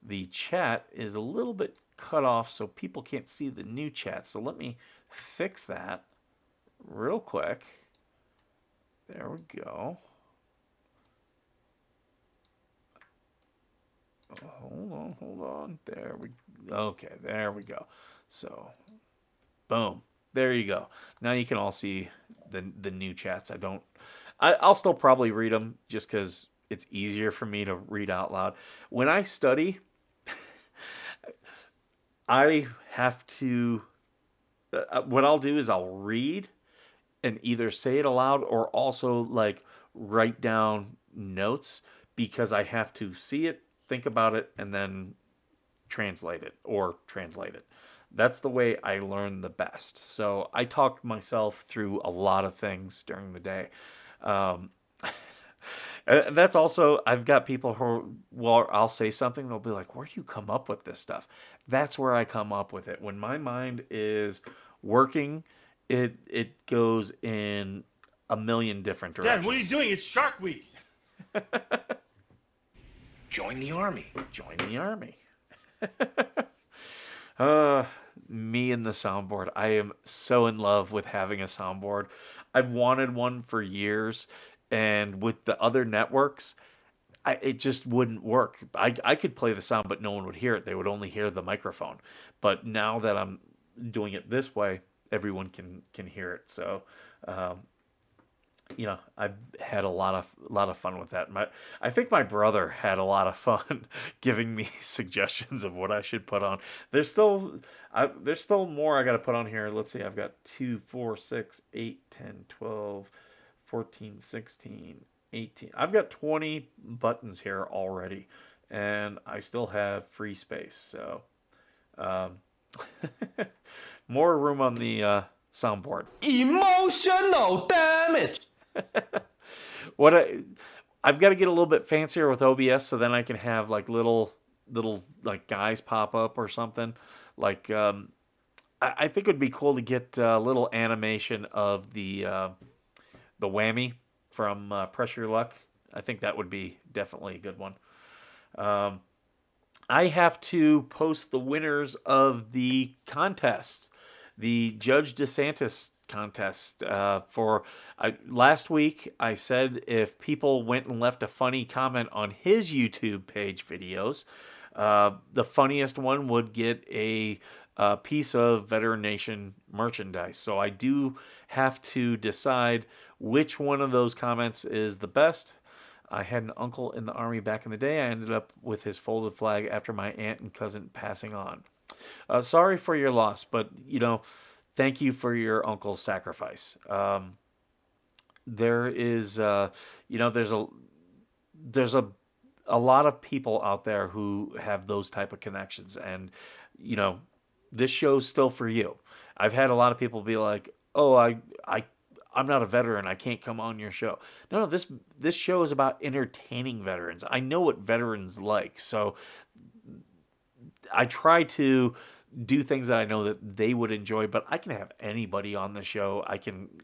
The chat is a little bit cut off so people can't see the new chat. So let me fix that real quick. There we go. Hold on. There we go. So, boom. There you go. Now you can all see the new chats. I'll still probably read them just because it's easier for me to read out loud. When I study, I have to. What I'll do is I'll read and either say it aloud or also like write down notes because I have to see it, think about it, and then translate it. That's the way I learn the best. So I talk myself through a lot of things during the day. Um, and that's also, I've got people who, well, I'll say something, they'll be like, where do you come up with this stuff? That's where I come up with it. When my mind is working, it goes in a million different directions. Dad, what are you doing? It's Shark Week. Join the army. Join the army. Me and the soundboard. I am so in love with having a soundboard. I've wanted one for years, and with the other networks, it just wouldn't work. I could play the sound, but no one would hear it. They would only hear the microphone. But now that I'm doing it this way, everyone can hear it. So, I've had a lot of fun with that. I think my brother had a lot of fun giving me suggestions of what I should put on. There's still more I got to put on here. Let's see. I've got 2, 4, 6, 8, 10, 12, 14, 16, 18. I've got 20 buttons here already, and I still have free space. So, more room on the soundboard. Emotional damage. I've got to get a little bit fancier with OBS, so then I can have like little like guys pop up or something. Like I think it would be cool to get a little animation of the whammy from Press Your Luck. I think that would be definitely a good one. I have to post the winners of the contest, the Judge DeThomasis contest. Last week, I said if people went and left a funny comment on his YouTube page videos, the funniest one would get a piece of Veteran Nation merchandise. So I do have to decide which one of those comments is the best. I had an uncle in the Army back in the day. I ended up with his folded flag after my aunt and cousin passing on. Sorry for your loss, but thank you for your uncle's sacrifice. There is, there's a lot of people out there who have those type of connections, and you know, this show's still for you. I've had a lot of people be like, "Oh, I'm not a veteran. I can't come on your show." No, this show is about entertaining veterans. I know what veterans like, so I try to do things that I know that they would enjoy, but I can have anybody on the show.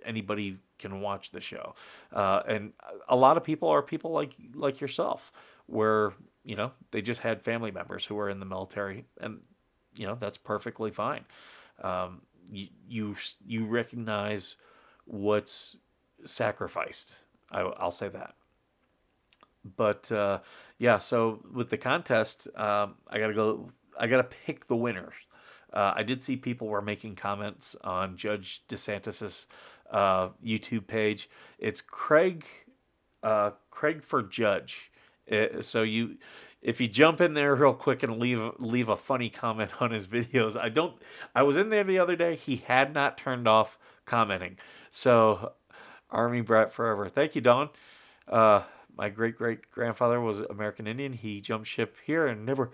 Anybody can watch the show, and a lot of people are people like yourself, where they just had family members who were in the military, and that's perfectly fine. You recognize what's sacrificed. I'll say that. But yeah, so with the contest, I gotta go. I gotta pick the winners. I did see people were making comments on Judge DeSantis's YouTube page. It's Craig for Judge. So if you jump in there real quick and leave a funny comment on his videos, I was in there the other day. He had not turned off commenting. So Army Brat forever. Thank you, Don. My great grandfather was American Indian. He jumped ship here and never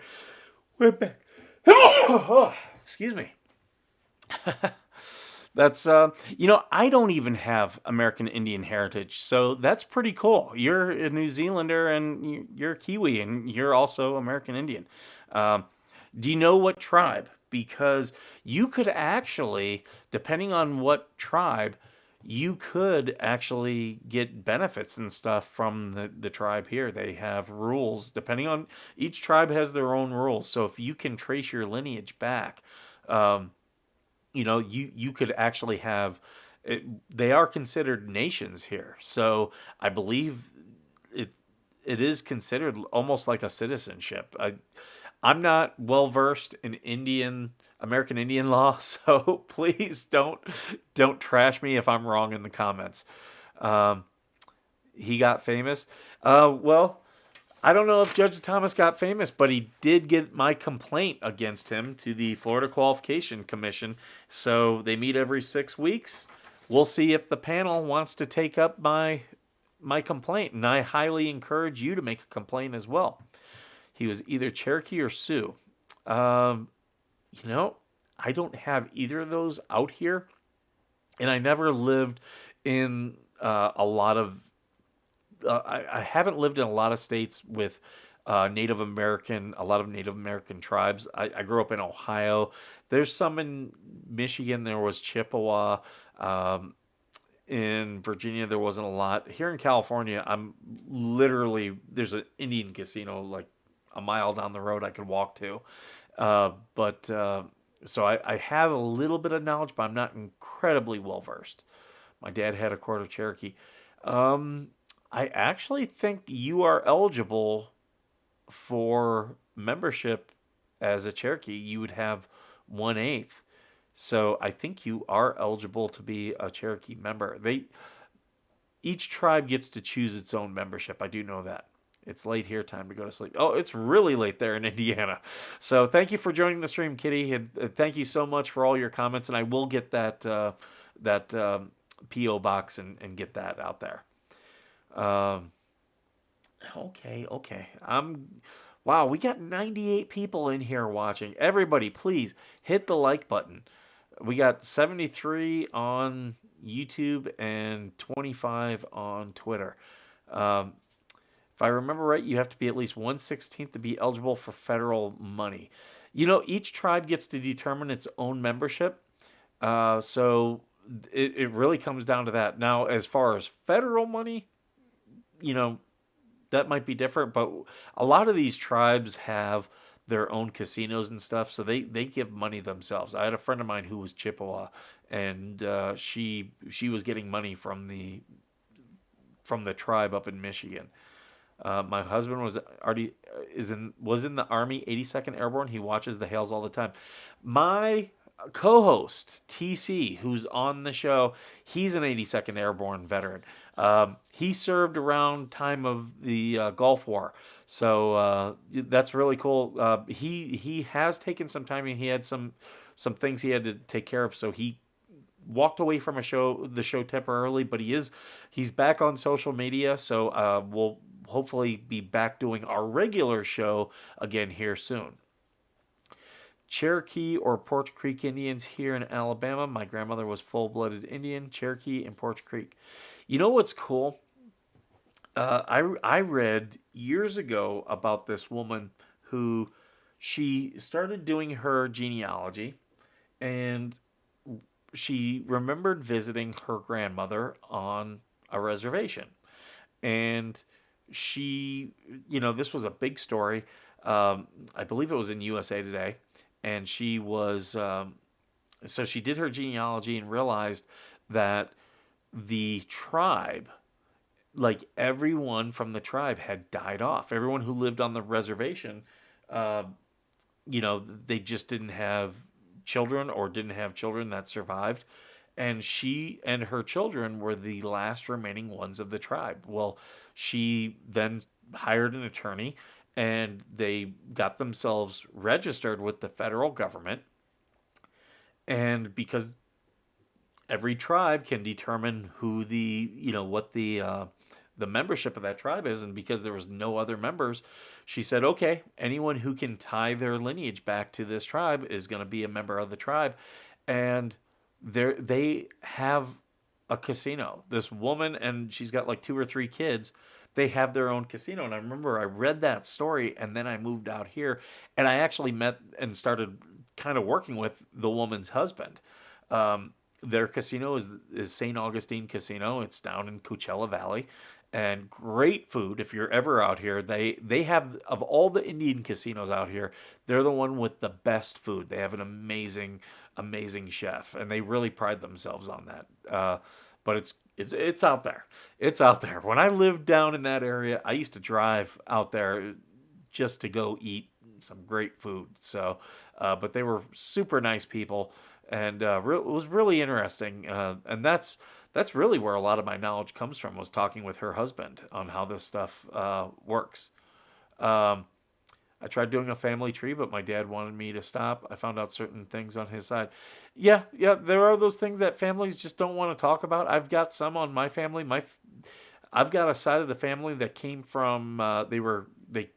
went back. Excuse me. That's I don't even have American Indian heritage, so that's pretty cool. You're a New Zealander and you're Kiwi, and you're also American Indian. Do you know what tribe? Because you could actually, depending on what tribe, you could actually get benefits and stuff from the tribe here. They have rules depending on, each tribe has their own rules. So if you can trace your lineage back, you could actually have it. They are considered nations here. So I believe it is considered almost like a citizenship. I'm not well versed in American Indian law, so please don't trash me if I'm wrong in the comments. He got famous. Well, I don't know if Judge Thomas got famous, but he did get my complaint against him to the Florida Qualification Commission. So they meet every 6 weeks. We'll see if the panel wants to take up my complaint, and I highly encourage you to make a complaint as well. He was either Cherokee or Sioux. I don't have either of those out here, and I never lived in a lot of. I haven't lived in a lot of states with a lot of Native American tribes. I grew up in Ohio. There's some in Michigan. There was Chippewa. In Virginia, there wasn't a lot. Here in California, there's an Indian casino like a mile down the road I could walk to. So I have a little bit of knowledge, but I'm not incredibly well versed. My dad had a quarter Cherokee. I actually think you are eligible for membership as a Cherokee. You would have 1/8. So I think you are eligible to be a Cherokee member. Each tribe gets to choose its own membership. I do know that. It's late here, time to go to sleep. Oh, it's really late there in Indiana. So thank you for joining the stream, Kitty, and thank you so much for all your comments. And I will get that PO box and get that out there. Okay. Wow, we got 98 people in here watching. Everybody, please hit the like button. We got 73 on YouTube and 25 on Twitter. If I remember right, you have to be at least 1/16 to be eligible for federal money. Each tribe gets to determine its own membership. So it really comes down to that. Now, as far as federal money, that might be different, but a lot of these tribes have their own casinos and stuff, so they give money themselves. I had a friend of mine who was Chippewa, and she was getting money from the tribe up in Michigan. My husband was in the Army, 82nd Airborne. He watches the hails all the time. My co-host TC, who's on the show, he's an 82nd Airborne veteran. He served around time of the Gulf War, so that's really cool. He has taken some time, and he had some things he had to take care of, so he walked away from the show temporarily, but he's back on social media, so we'll hopefully be back doing our regular show again here soon. Cherokee or Porch Creek Indians here in Alabama. My grandmother was full-blooded Indian, Cherokee and Porch Creek. You know what's cool? I read years ago about this woman who she started doing her genealogy, and she remembered visiting her grandmother on a reservation. And she, this was a big story. I believe it was in USA Today. And she was, so she did her genealogy and realized that the tribe, like everyone from the tribe had died off. Everyone who lived on the reservation, they just didn't have children or didn't have children that survived. And she and her children were the last remaining ones of the tribe. Well, she then hired an attorney and they got themselves registered with the federal government. And because every tribe can determine who what the membership of that tribe is, and because there was no other members, she said, okay, anyone who can tie their lineage back to this tribe is going to be a member of the tribe. And they have a casino. This woman, and she's got like 2 or 3 kids. They have their own casino. And I remember I read that story, and then I moved out here, and I actually met and started kind of working with the woman's husband. Their casino is St. Augustine Casino. It's down in Coachella Valley, and great food. If you're ever out here, they have, of all the Indian casinos out here, they're the one with the best food. They have an amazing chef, and they really pride themselves on that. But it's out there. It's out there. When I lived down in that area, I used to drive out there just to go eat some great food. So, but they were super nice people, and it was really interesting. And that's really where a lot of my knowledge comes from, was talking with her husband on how this stuff works. I tried doing a family tree, but my dad wanted me to stop. I found out certain things on his side. Yeah, there are those things that families just don't want to talk about. I've got some on my family. I've got a side of the family that came from they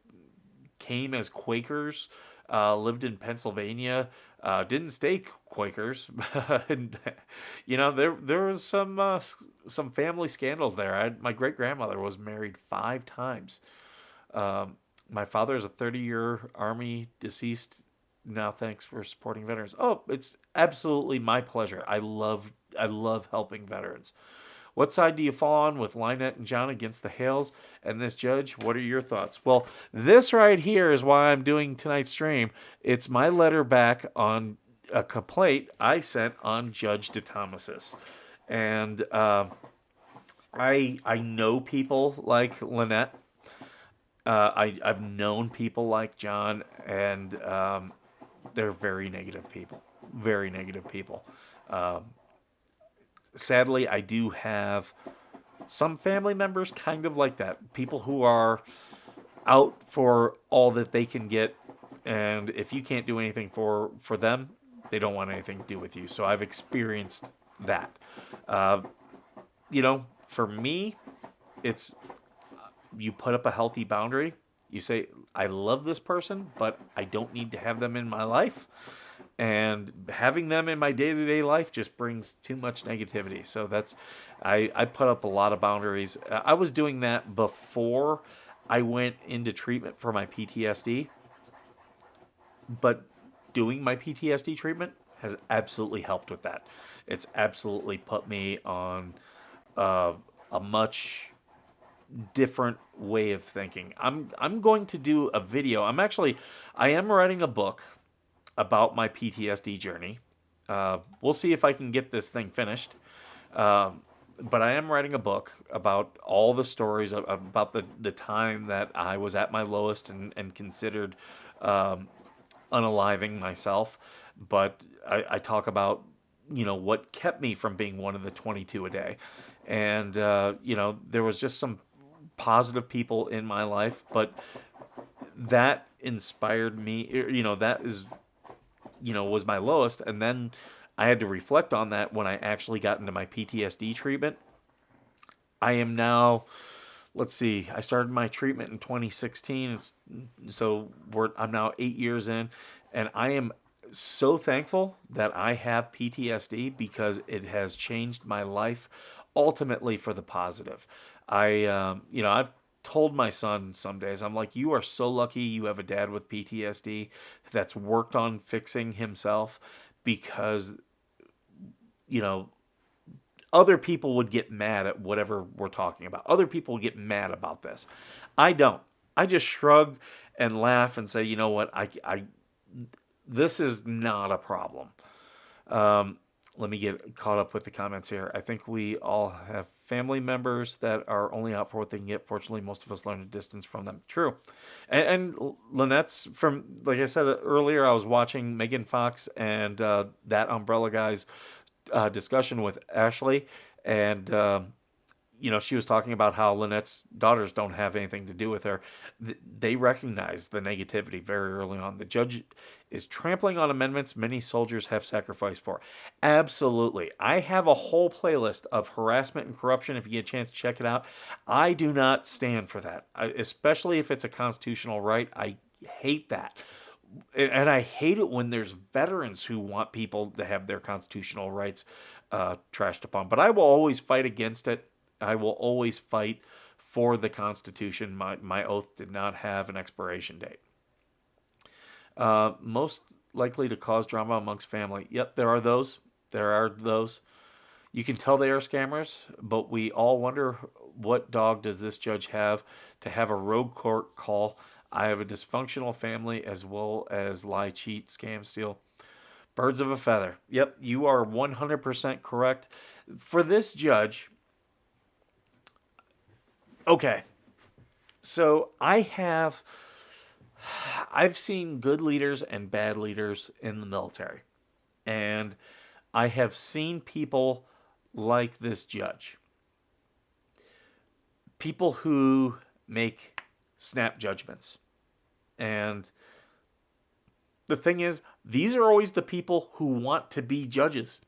came as Quakers, lived in Pennsylvania, didn't stay Quakers, and there was some family scandals there. My great grandmother was married 5 times. My father is a 30-year Army deceased. Now, thanks for supporting veterans. Oh, it's absolutely my pleasure. I love helping veterans. What side do you fall on with Lynette and John against the Hales and this judge? What are your thoughts? Well, this right here is why I'm doing tonight's stream. It's my letter back on a complaint I sent on Judge DeThomasis. And I know people like Lynette. I've known people like John, and they're very negative people. Very negative people. Sadly, I do have some family members kind of like that. People who are out for all that they can get, and if you can't do anything for them, they don't want anything to do with you. So I've experienced that. For me, it's, you put up a healthy boundary. You say, I love this person, but I don't need to have them in my life. And having them in my day-to-day life just brings too much negativity. So I put up a lot of boundaries. I was doing that before I went into treatment for my PTSD. But doing my PTSD treatment has absolutely helped with that. It's absolutely put me on a much different way of thinking. I'm going to do a video. I am writing a book about my PTSD journey. We'll see if I can get this thing finished. but I am writing a book about all the stories about the time that I was at my lowest and considered um, unaliving myself. But I talk about, what kept me from being one of the 22 a day. And, there was just some positive people in my life, but that inspired me. That is, was my lowest. And then I had to reflect on that when I actually got into my PTSD treatment. I am now, let's see, I started my treatment in 2016. I'm now 8 years in, and I am so thankful that I have PTSD because it has changed my life ultimately for the positive. I've told my son some days, I'm like, you are so lucky you have a dad with PTSD that's worked on fixing himself because, you know, other people would get mad at whatever we're talking about. Other people would get mad about this. I don't. I just shrug and laugh and say, you know what, this is not a problem. Um, Let me get caught up with the comments here. I think we all have family members that are only out for what they can get. Fortunately, most of us learn to distance from them. True. And Lynette's from, like I said earlier, I was watching Megan Fox and that Umbrella Guy's discussion with Ashley. And she was talking about how Lynette's daughters don't have anything to do with her. They recognize the negativity very early on. The judge is trampling on amendments many soldiers have sacrificed for. Absolutely. I have a whole playlist of harassment and corruption. If you get a chance to check it out, I do not stand for that, especially if it's a constitutional right. I hate that. And I hate it when there's veterans who want people to have their constitutional rights trashed upon. But I will always fight against it. I will always fight for the Constitution. My oath did not have an expiration date. Most likely to cause drama amongst family. Yep, there are those. There are those. You can tell they are scammers, but we all wonder, what dog does this judge have to have a rogue court call? I have a dysfunctional family as well as lie, cheat, scam, steal. Birds of a feather. Yep, you are 100% correct. For this judge, okay, so I've seen good leaders and bad leaders in the military. And I have seen people like this judge. People who make snap judgments. And the thing is, these are always the people who want to be judges.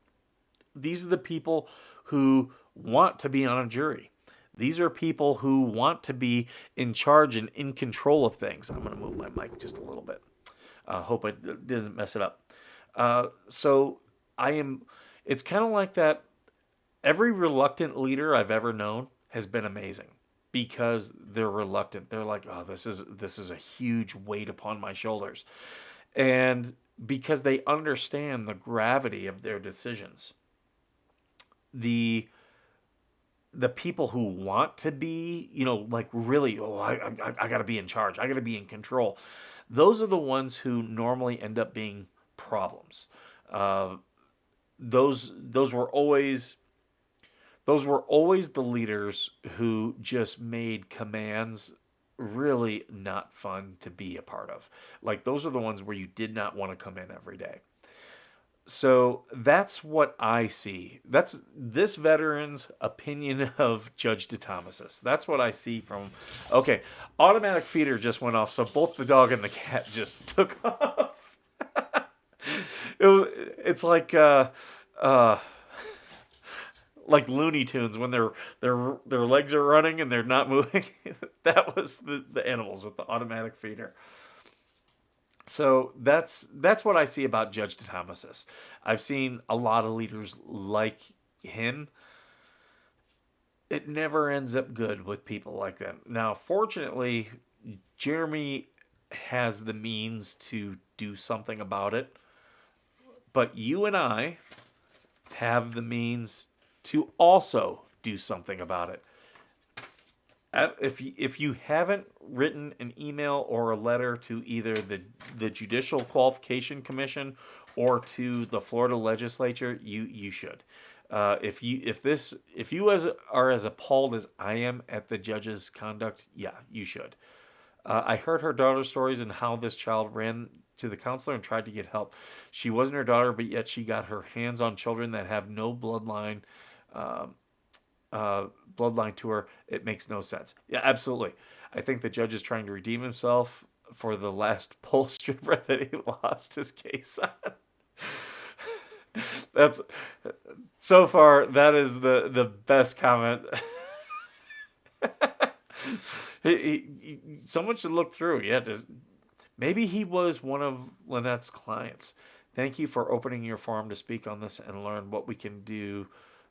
These are the people who want to be on a jury. These are people who want to be in charge and in control of things. I'm going to move my mic just a little bit. Hope it doesn't mess it up. It's kind of like that. Every reluctant leader I've ever known has been amazing because they're reluctant. They're like, oh, this is a huge weight upon my shoulders. And because they understand the gravity of their decisions. The people who want to be, like really, I got to be in charge. I got to be in control. Those are the ones who normally end up being problems. Those were always the leaders who just made commands really not fun to be a part of. Like, those are the ones where you did not want to come in every day. So that's what I see. That's this veteran's opinion of Judge DeThomasis. That's what I see from. Okay, automatic feeder just went off, so both the dog and the cat just took off. It's like Looney Tunes when their legs are running and they're not moving. That was the animals with the automatic feeder. So that's what I see about Judge DeThomasis. I've seen a lot of leaders like him. It never ends up good with people like that. Now, fortunately, Jeremy has the means to do something about it. But you and I have the means to also do something about it. If you haven't written an email or a letter to either the Judicial Qualification Commission or to the Florida Legislature, you should. If you are as appalled as I am at the judge's conduct, yeah, you should. I heard her daughter's stories and how this child ran to the counselor and tried to get help. She wasn't her daughter, but yet she got her hands on children that have no um, bloodline to her. It makes no sense. Yeah, absolutely. I think the judge is trying to redeem himself for the last pole stripper that he lost his case on. That's so far. That is the best comment. Someone should look through. Yeah, maybe he was one of Lynette's clients. Thank you for opening your forum to speak on this and learn what we can do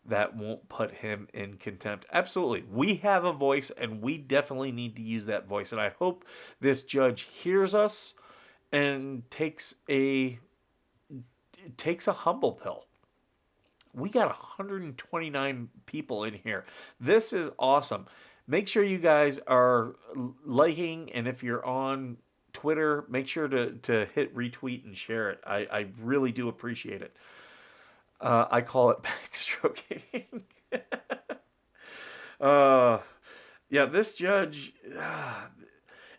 that won't put him in contempt. Absolutely. We have a voice and we definitely need to use that voice. And I hope this judge hears us and takes a humble pill. We got 129 people in here. This is awesome. Make sure you guys are liking, and if you're on Twitter, make sure to hit retweet and share it. I really do appreciate it. I call it backstroking. uh, yeah, this judge.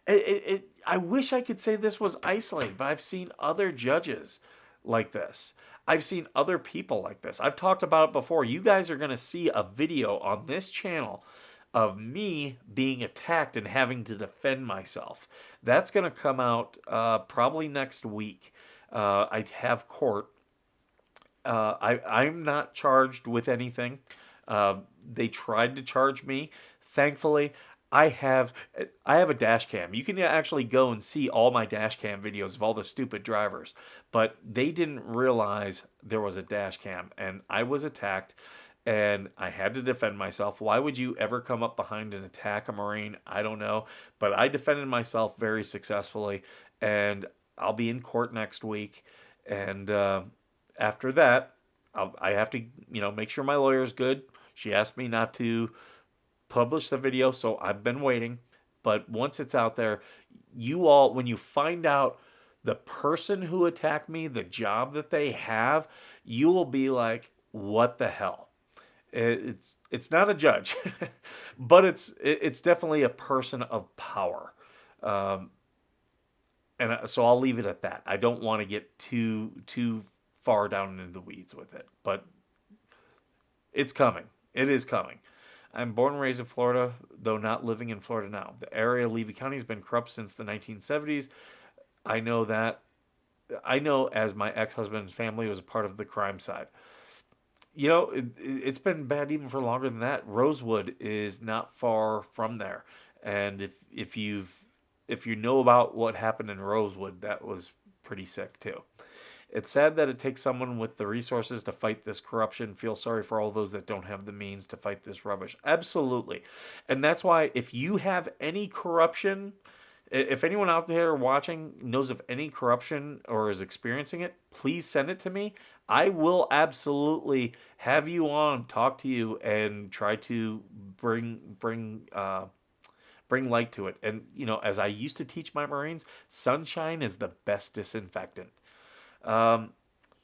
I wish I could say this was isolated, but I've seen other judges like this. I've seen other people like this. I've talked about it before. You guys are going to see a video on this channel of me being attacked and having to defend myself. That's going to come out probably next week. I have court. I'm not charged with anything. They tried to charge me. Thankfully, I have a dash cam. You can actually go and see all my dash cam videos of all the stupid drivers. But they didn't realize there was a dash cam, and I was attacked, and I had to defend myself. Why would you ever come up behind and attack a Marine? I don't know, but I defended myself very successfully, and I'll be in court next week, and after that, I have to make sure my lawyer's good. She asked me not to publish the video, so I've been waiting. But once it's out there, you all, when you find out the person who attacked me, the job that they have, you will be like, what the hell? It's not a judge, but it's definitely a person of power. And so I'll leave it at that. I don't want to get too far down into the weeds with it, but it's coming. It is coming. I'm born and raised in Florida, though not living in Florida now. The area of Levy County has been corrupt since the 1970s. I know that. I know as my ex-husband's family was a part of the crime side. It's been bad even for longer than that. Rosewood is not far from there, and if you know about what happened in Rosewood, that was pretty sick too. It's sad that it takes someone with the resources to fight this corruption. Feel sorry for all those that don't have the means to fight this rubbish. Absolutely. And that's why if you have any corruption, if anyone out there watching knows of any corruption or is experiencing it, please send it to me. I will absolutely have you on, talk to you, and try to bring light to it. And as I used to teach my Marines, sunshine is the best disinfectant.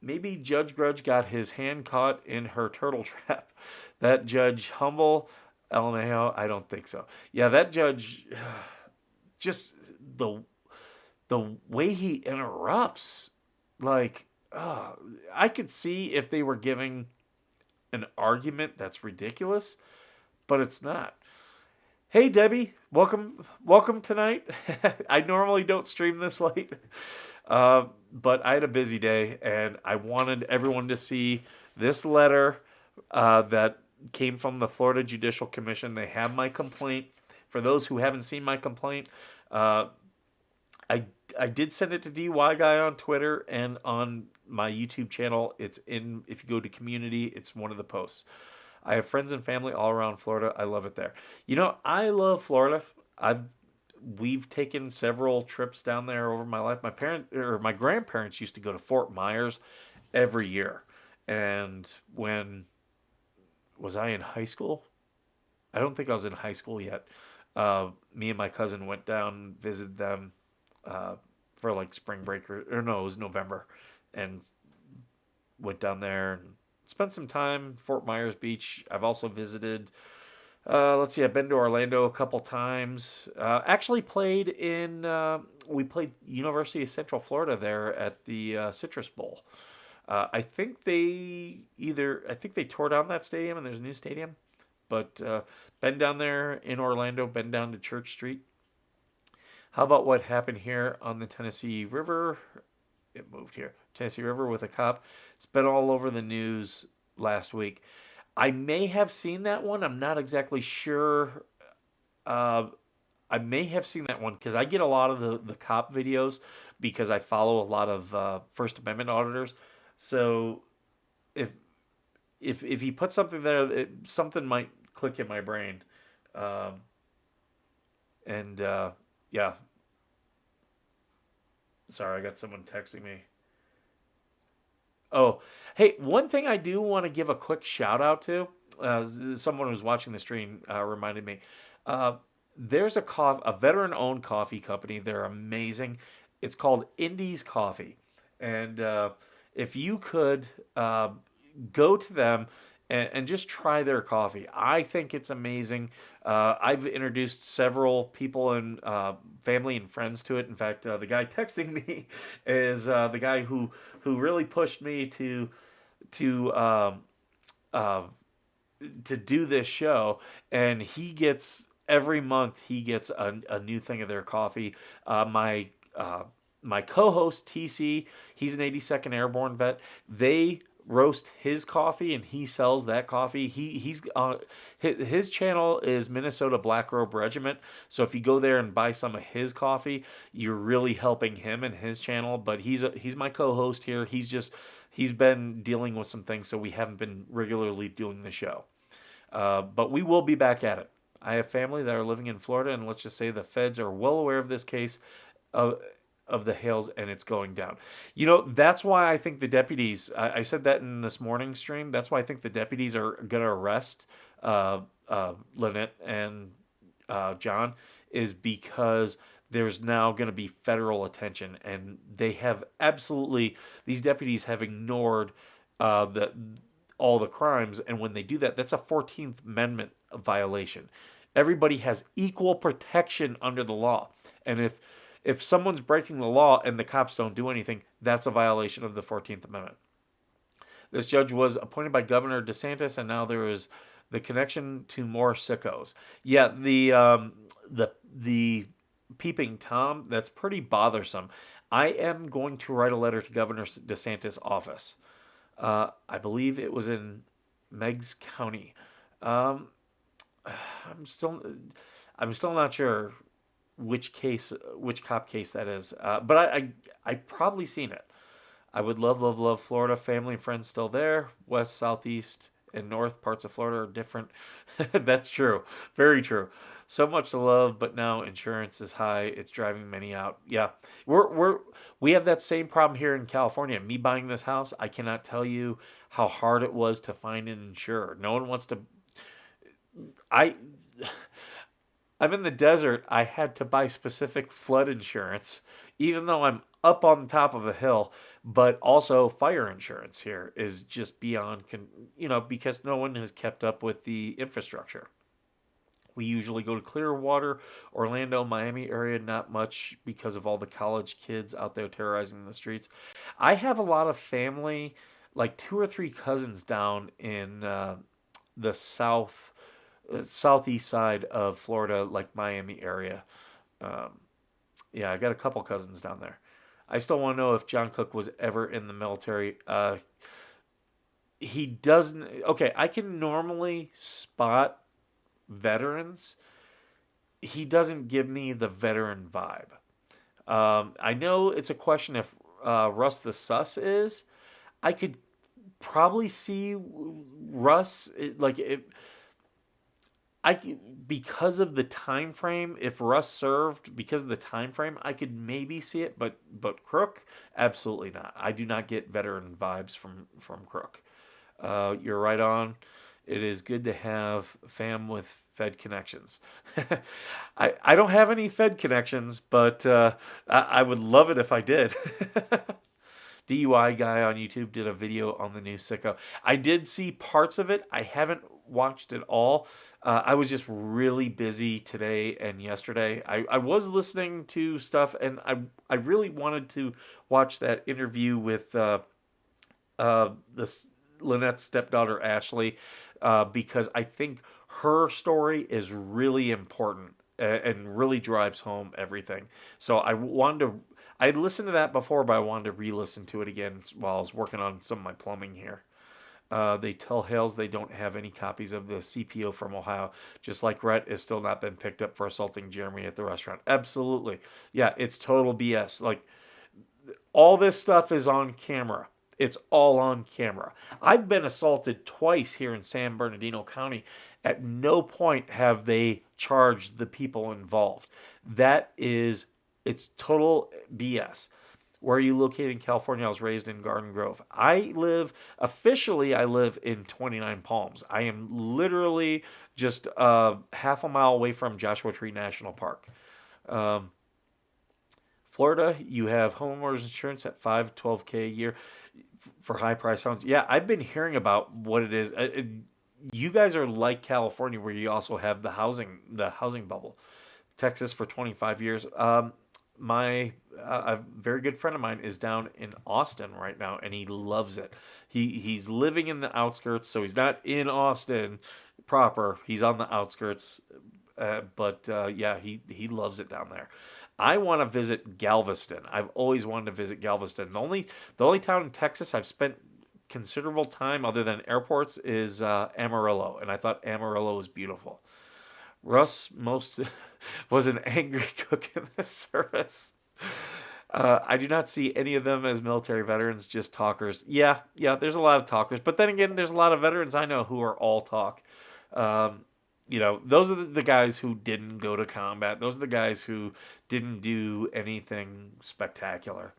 Maybe Judge Grudge got his hand caught in her turtle trap. That Judge Humble, LMAO, I don't think so. Yeah, that judge, just the way he interrupts, like, I could see if they were giving an argument that's ridiculous, but it's not. Hey Debbie, welcome tonight. I normally don't stream this late. But I had a busy day, and I wanted everyone to see this letter that came from the Florida Judicial Commission. They have my complaint. For those who haven't seen my complaint, I did send it to DY Guy on Twitter and on my YouTube channel. It's in, if you go to community, it's one of the posts. I have friends and family all around Florida. I love it there. I love Florida. We've taken several trips down there over my life. My grandparents used to go to Fort Myers every year. And when was I in high school? I don't think I was in high school yet. Me and my cousin went down and visited them for like spring break or no, it was November, and went down there and spent some time Fort Myers Beach. I've also visited. Let's see. I've been to Orlando a couple times. Actually played in. We played University of Central Florida there at the Citrus Bowl. I think I think they tore down that stadium and there's a new stadium. But been down there in Orlando. Been down to Church Street. How about what happened here on the Tennessee River? It moved here. Tennessee River with a cop. It's been all over the news last week. I may have seen that one. I'm not exactly sure. Uh, I may have seen that one because I get a lot of the cop videos because I follow a lot of First Amendment auditors. So if if you put something there, something might click in my brain. Um, and yeah, sorry, I got someone texting me. Oh, hey, one thing I do want to give a quick shout out to. Someone who's watching the stream reminded me. Uh, there's a veteran-owned coffee company. They're amazing. It's called Indies Coffee, and if you could go to them and just try their coffee, I think it's amazing. I've introduced several people and family and friends to it. In fact, the guy texting me is the guy who really pushed me to uh, to do this show, and he gets every month he gets a new thing of their coffee. Uh, my co-host TC, he's an 82nd Airborne vet. They roast his coffee and he sells that coffee. He's his channel is Minnesota Black Robe Regiment. So if you go there and buy some of his coffee, you're really helping him and his channel. But he's my co-host here. He's been dealing with some things, so we haven't been regularly doing the show. But we will be back at it. I have family that are living in Florida, and let's just say the feds are well aware of this case of the hails, and it's going down. You know, that's why I think the deputies, I said that in this morning stream, that's why I think the deputies are going to arrest Lynette and John, is because there's now going to be federal attention, and they have absolutely, these deputies have ignored all the crimes, and when they do that, that's a 14th Amendment violation. Everybody has equal protection under the law, and if someone's breaking the law and the cops don't do anything, that's a violation of the 14th Amendment. This judge was appointed by Governor DeSantis, and now there is the connection to more sickos. Yeah, the peeping Tom, that's pretty bothersome. I am going to write a letter to Governor DeSantis' office. I believe it was in Meigs County. Um, I'm still not sure which cop case that is. But I probably seen it. I would love Florida. Family and friends still there. West, southeast, and north parts of Florida are different. That's true. Very true. So much to love, but now insurance is high. It's driving many out. Yeah, we have that same problem here in California. Me buying this house, I cannot tell you how hard it was to find an insurer. No one wants to. I I'm in the desert. I had to buy specific flood insurance, even though I'm up on top of a hill. But also, fire insurance here is just beyond, because no one has kept up with the infrastructure. We usually go to Clearwater, Orlando, Miami area, not much because of all the college kids out there terrorizing the streets. I have a lot of family, like two or three cousins down in the southeast side of Florida, like Miami area. Um, yeah, I got a couple cousins down there. I still want to know if John Cook was ever in the military. He doesn't. Okay, I can normally spot veterans. He doesn't give me the veteran vibe. I know it's a question if Russ the Sus is. I could probably see Russ like it. Because of the time frame, if Russ served because of the time frame, I could maybe see it, but Crook, absolutely not. I do not get veteran vibes from Crook. You're right on. It is good to have fam with Fed connections. I don't have any Fed connections, but I would love it if I did. DUI guy on YouTube did a video on the new Sicko. I did see parts of it. I haven't watched it all. I was just really busy today and yesterday. I was listening to stuff, and I really wanted to watch that interview with this Lynette's stepdaughter Ashley, because I think her story is really important and really drives home everything. So I wanted to. I had listened to that before, but I wanted to re-listen to it again while I was working on some of my plumbing here. They tell Hales they don't have any copies of the CPO from Ohio, just like Rhett has still not been picked up for assaulting Jeremy at the restaurant. Absolutely. Yeah, it's total BS. Like, all this stuff is on camera. It's all on camera. I've been assaulted twice here in San Bernardino County. At no point have they charged the people involved. It's total BS. Where are you located in California? I was raised in Garden Grove. Officially, I live in 29 Palms. I am literally just half a mile away from Joshua Tree National Park. Florida, you have homeowners insurance at $512K a year for high price homes. Yeah, I've been hearing about what it is. You guys are like California, where you also have the housing bubble. Texas for 25 years. A very good friend of mine is down in Austin right now, and he loves it. He's living in the outskirts, so he's not in Austin proper. He's on the outskirts, but yeah, he loves it down there. I want to visit Galveston. I've always wanted to visit Galveston. The only town in Texas I've spent considerable time other than airports is Amarillo, and I thought Amarillo was beautiful. Russ most was an angry cook in this service. I do not see any of them as military veterans, just talkers. Yeah, there's a lot of talkers, but then again, there's a lot of veterans I know who are all talk. Those are the guys who didn't go to combat. Those are the guys who didn't do anything spectacular.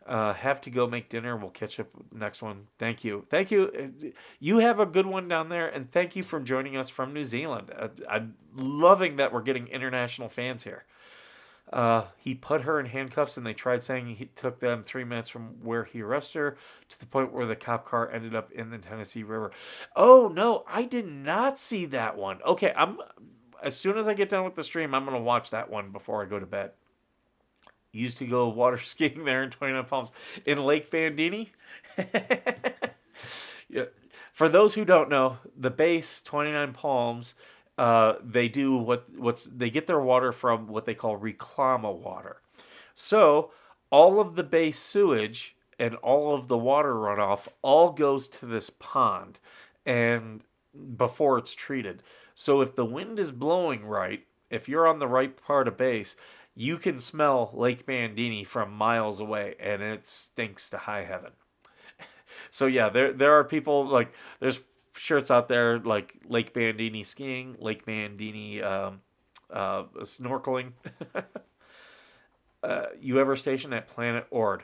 Have to go make dinner. We'll catch up next one. Thank you. You have a good one down there, and thank you for joining us from New Zealand. I'm loving that we're getting international fans here. He put her in handcuffs, and they tried saying he took them 3 minutes from where he arrested her to the point where the cop car ended up in the Tennessee River. Oh no, I did not see that one. Okay, as soon as I get done with the stream, I'm gonna watch that one before I go to bed. Used to go water skiing there in 29 Palms. In Lake Bandini? Yeah. For those who don't know, the base, 29 Palms, they do they get their water from what they call reclama water. So all of the base sewage and all of the water runoff all goes to this pond and before it's treated. So if the wind is blowing right, if you're on the right part of base, you can smell Lake Bandini from miles away, and it stinks to high heaven. So yeah, there are people, like, there's shirts out there like Lake Bandini skiing, Lake Bandini snorkeling. You ever stationed at Planet Ord?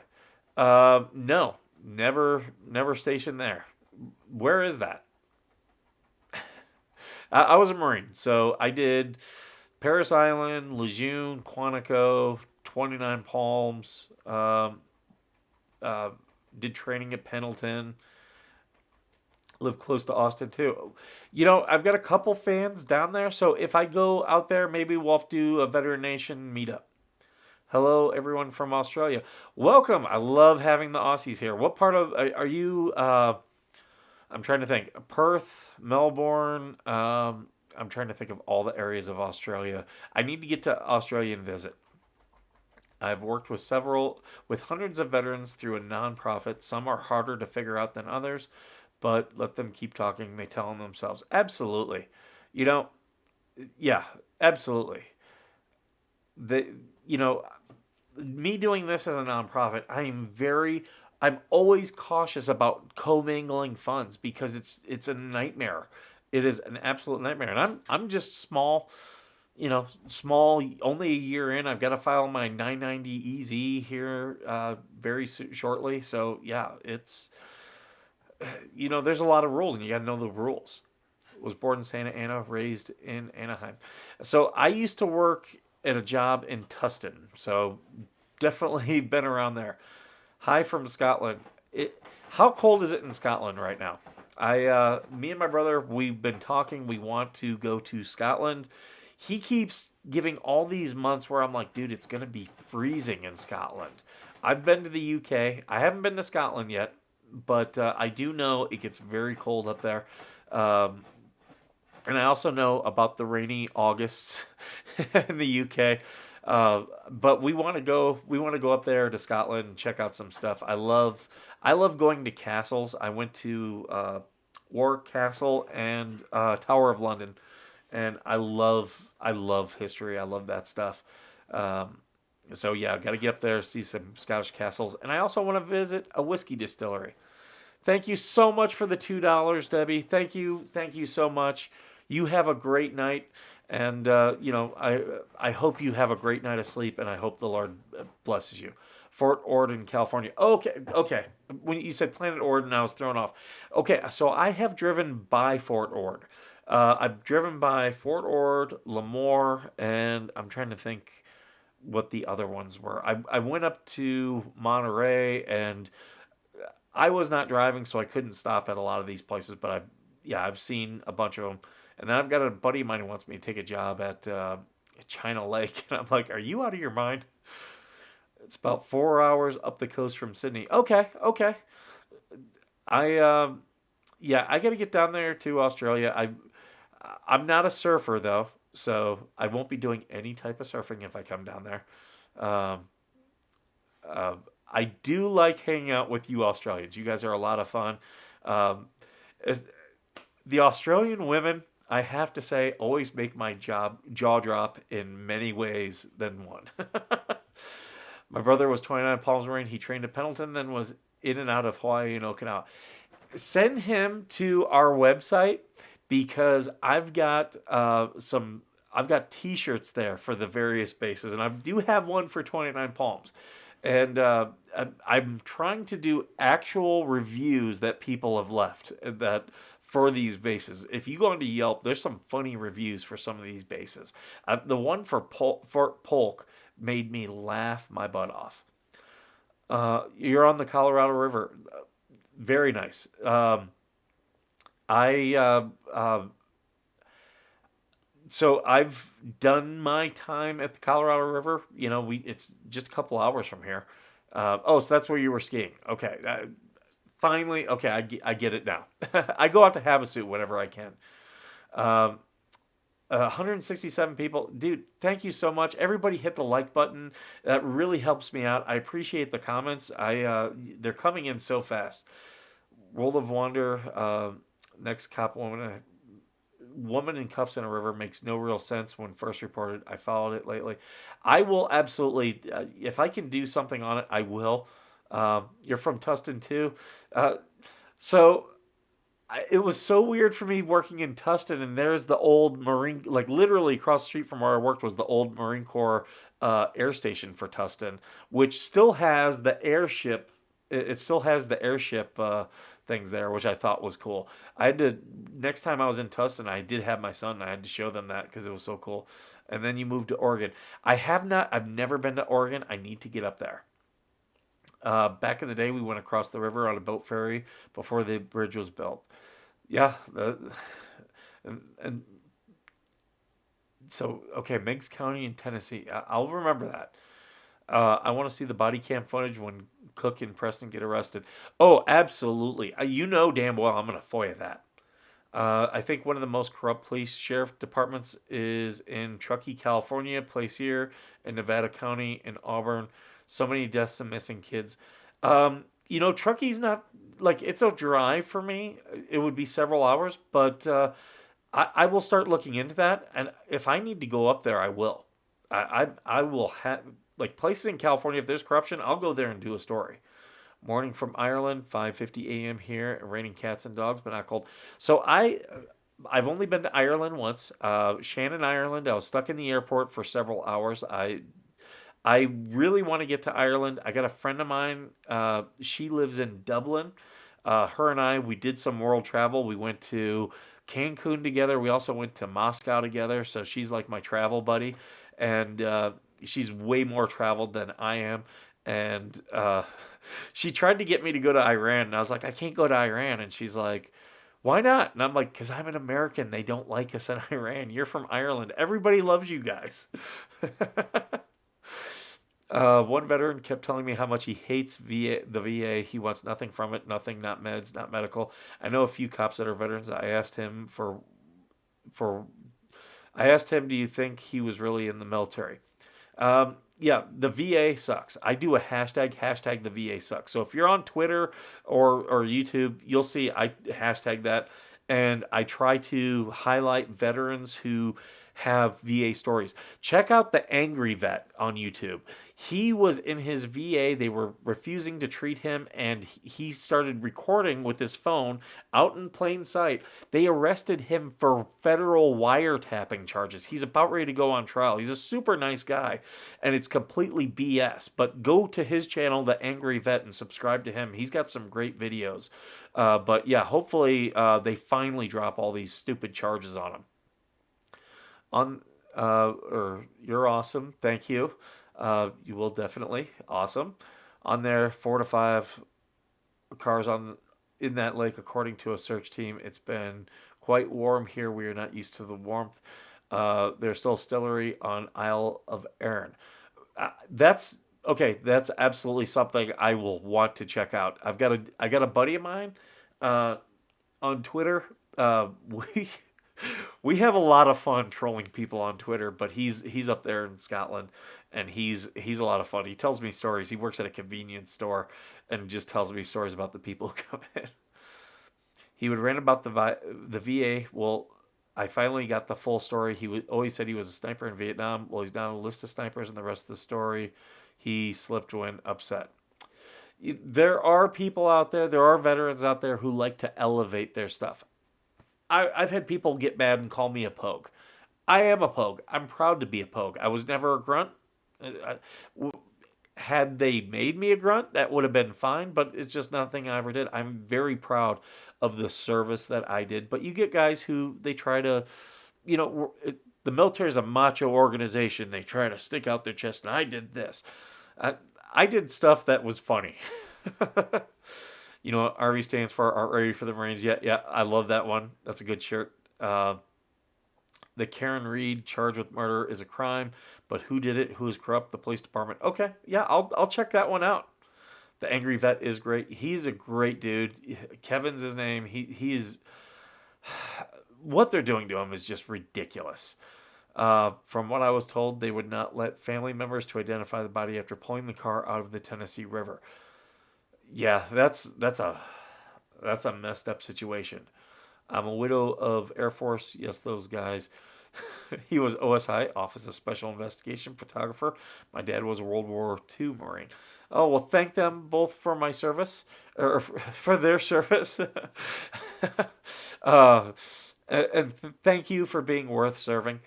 No, never stationed there. Where is that? I was a Marine, so I did Paris Island, Lejeune, Quantico, 29 Palms, did training at Pendleton, lived close to Austin too. I've got a couple fans down there, so if I go out there, maybe we'll have to do a Veteran Nation meetup. Hello, everyone from Australia. Welcome. I love having the Aussies here. What part of, are you, I'm trying to think, Perth, Melbourne, I'm trying to think of all the areas of Australia. I need to get to Australia and visit. I've worked with hundreds of veterans through a nonprofit. Some are harder to figure out than others, but let them keep talking. They tell them themselves. Absolutely. Yeah, absolutely. Me doing this as a nonprofit, I'm always cautious about commingling funds because it's a nightmare. It is an absolute nightmare. And I'm just small, only a year in. I've got to file my 990 EZ here very shortly. So, yeah, it's, there's a lot of rules, and you got to know the rules. Was born in Santa Ana, raised in Anaheim. So I used to work at a job in Tustin. So definitely been around there. Hi from Scotland. How cold is it in Scotland right now? Me and my brother, we've been talking. We want to go to Scotland. He keeps giving all these months where I'm like, dude, it's going to be freezing in Scotland. I've been to the UK. I haven't been to Scotland yet, but I do know it gets very cold up there. Um, and I also know about the rainy Augusts in the UK. But we want to go. We want to go up there to Scotland and check out some stuff. I love going to castles. I went to Warwick Castle and Tower of London, and I love history. I love that stuff. Um, so yeah, got to get up there, see some Scottish castles, and I also want to visit a whiskey distillery. Thank you so much for the $2, Debbie. Thank you so much. You have a great night, and I hope you have a great night of sleep, and I hope the Lord blesses you. Fort Ord, California. Okay, okay. When you said Planet Ord, I was thrown off. Okay, so I have driven by Fort Ord. I've driven by Fort Ord, Lemoore, and I'm trying to think what the other ones were. I went up to Monterey, and I was not driving, so I couldn't stop at a lot of these places. But I've seen a bunch of them, and then I've got a buddy of mine who wants me to take a job at China Lake, and I'm like, "Are you out of your mind?" It's about 4 hours up the coast from Sydney. Okay, okay. I yeah, I got to get down there to Australia. I'm not a surfer though, so I won't be doing any type of surfing if I come down there. Um, uh, I do like hanging out with you Australians. You guys are a lot of fun. Um, as, the Australian women, I have to say, always make my jaw drop in many ways than one. My brother was 29 Palms Marine. He trained at Pendleton, then was in and out of Hawaii and Okinawa. Send him to our website because I've got T-shirts there for the various bases, and I do have one for 29 Palms. And I'm trying to do actual reviews that people have left that for these bases. If you go onto Yelp, there's some funny reviews for some of these bases. The one for Fort Polk made me laugh my butt off. You're on the Colorado River. Very nice. I So I've done my time at the Colorado River. You know, we it's just a couple hours from here. So that's where you were skiing. Okay, finally, okay, I get it now. I go out to Havasu whenever I can. Um, 167 people, dude. Thank you so much. Everybody hit the like button. That really helps me out. I appreciate the comments. They're coming in so fast. World of Wonder. Next cop woman in cuffs in a river makes no real sense when first reported. I followed it lately. I will absolutely, if I can do something on it, I will. You're from Tustin too. Uh, so it was so weird for me working in Tustin, and there's the old Marine, like literally across the street from where I worked was the old Marine Corps air station for Tustin, which still has the airship. It still has the airship things there, which I thought was cool. I had to next time I was in Tustin, I did have my son, and I had to show them that because it was so cool. And then you moved to Oregon. I've never been to Oregon. I need to get up there. Back in the day, we went across the river on a boat ferry before the bridge was built. Yeah, and so okay, Meigs County in Tennessee. I'll remember that. I want to see the body cam footage when Cook and Preston get arrested. Oh, absolutely. You know damn well I'm going to FOIA that. I think one of the most corrupt police sheriff departments is in Truckee, California, place here in Nevada County, in Auburn. So many deaths and missing kids. Truckee's not like it's a drive for me. It would be several hours, but I will start looking into that. And if I need to go up there, I will. I will have like places in California. If there's corruption, I'll go there and do a story. Morning from Ireland, 5:50 a.m. here. Raining cats and dogs, but not cold. So I've only been to Ireland once. Shannon, Ireland. I was stuck in the airport for several hours. I really want to get to Ireland. I got a friend of mine. She lives in Dublin. Her and we did some world travel. We went to Cancun together. We also went to Moscow together. So she's like my travel buddy. And she's way more traveled than I am. And she tried to get me to go to Iran, and I was like, I can't go to Iran. And she's like, why not? And I'm like, because I'm an American. They don't like us in Iran. You're from Ireland. Everybody loves you guys. One veteran kept telling me how much he hates the VA. He wants nothing from it, nothing, not meds, not medical. I know a few cops that are veterans. For I asked him, do you think he was really in the military? Yeah, the VA sucks. I do a hashtag the VA sucks. So if you're on Twitter or YouTube, you'll see I hashtag that, and I try to highlight veterans who have VA stories. Check out the Angry Vet on YouTube. He was in his VA. They were refusing to treat him, and he started recording with his phone out in plain sight. They arrested him for federal wiretapping charges. He's about ready to go on trial. He's a super nice guy, and it's completely BS. But go to his channel, The Angry Vet, and subscribe to him. He's got some great videos. But yeah, hopefully they finally drop all these stupid charges on him. Or you're awesome. Thank you. You will definitely awesome. On there, 4 to 5 cars in that lake, according to a search team. It's been quite warm here. We are not used to the warmth. There's still Stillery on Isle of Arran. That's okay. That's absolutely something I will want to check out. I got a buddy of mine on Twitter. We have a lot of fun trolling people on Twitter, but he's up there in Scotland, and he's a lot of fun. He tells me stories. He works at a convenience store and just tells me stories about the people who come in. He would rant about the VA. Well, I finally got the full story. Always said he was a sniper in Vietnam. Well, he's now on a list of snipers, and the rest of the story, he slipped when upset. There are people out there, there are veterans out there who like to elevate their stuff. I've had people get mad and call me a pogue. I am a pogue. I'm proud to be a pogue. I was never a grunt. Had they made me a grunt, that would have been fine, but it's just nothing I ever did. I'm very proud of the service that I did. But you get guys who they try to, the military is a macho organization. They try to stick out their chest, and I did this. I did stuff that was funny. RV stands for Art Ready for the Marines. Yeah, I love that one. That's a good shirt. The Karen Reed charged with murder is a crime, but who did it? Who is corrupt? The police department. Okay, yeah, I'll check that one out. The Angry Vet is great. He's a great dude. Kevin's his name. He is. What they're doing to him is just ridiculous. From what I was told, they would not let family members to identify the body after pulling the car out of the Tennessee River. Yeah, that's a messed up situation. I'm a widow of Air Force. Yes, those guys. He was OSI, Office of Special Investigation photographer. My dad was a World War II Marine. Oh, well, thank them both for my service, or for their service. And thank you for being worth serving.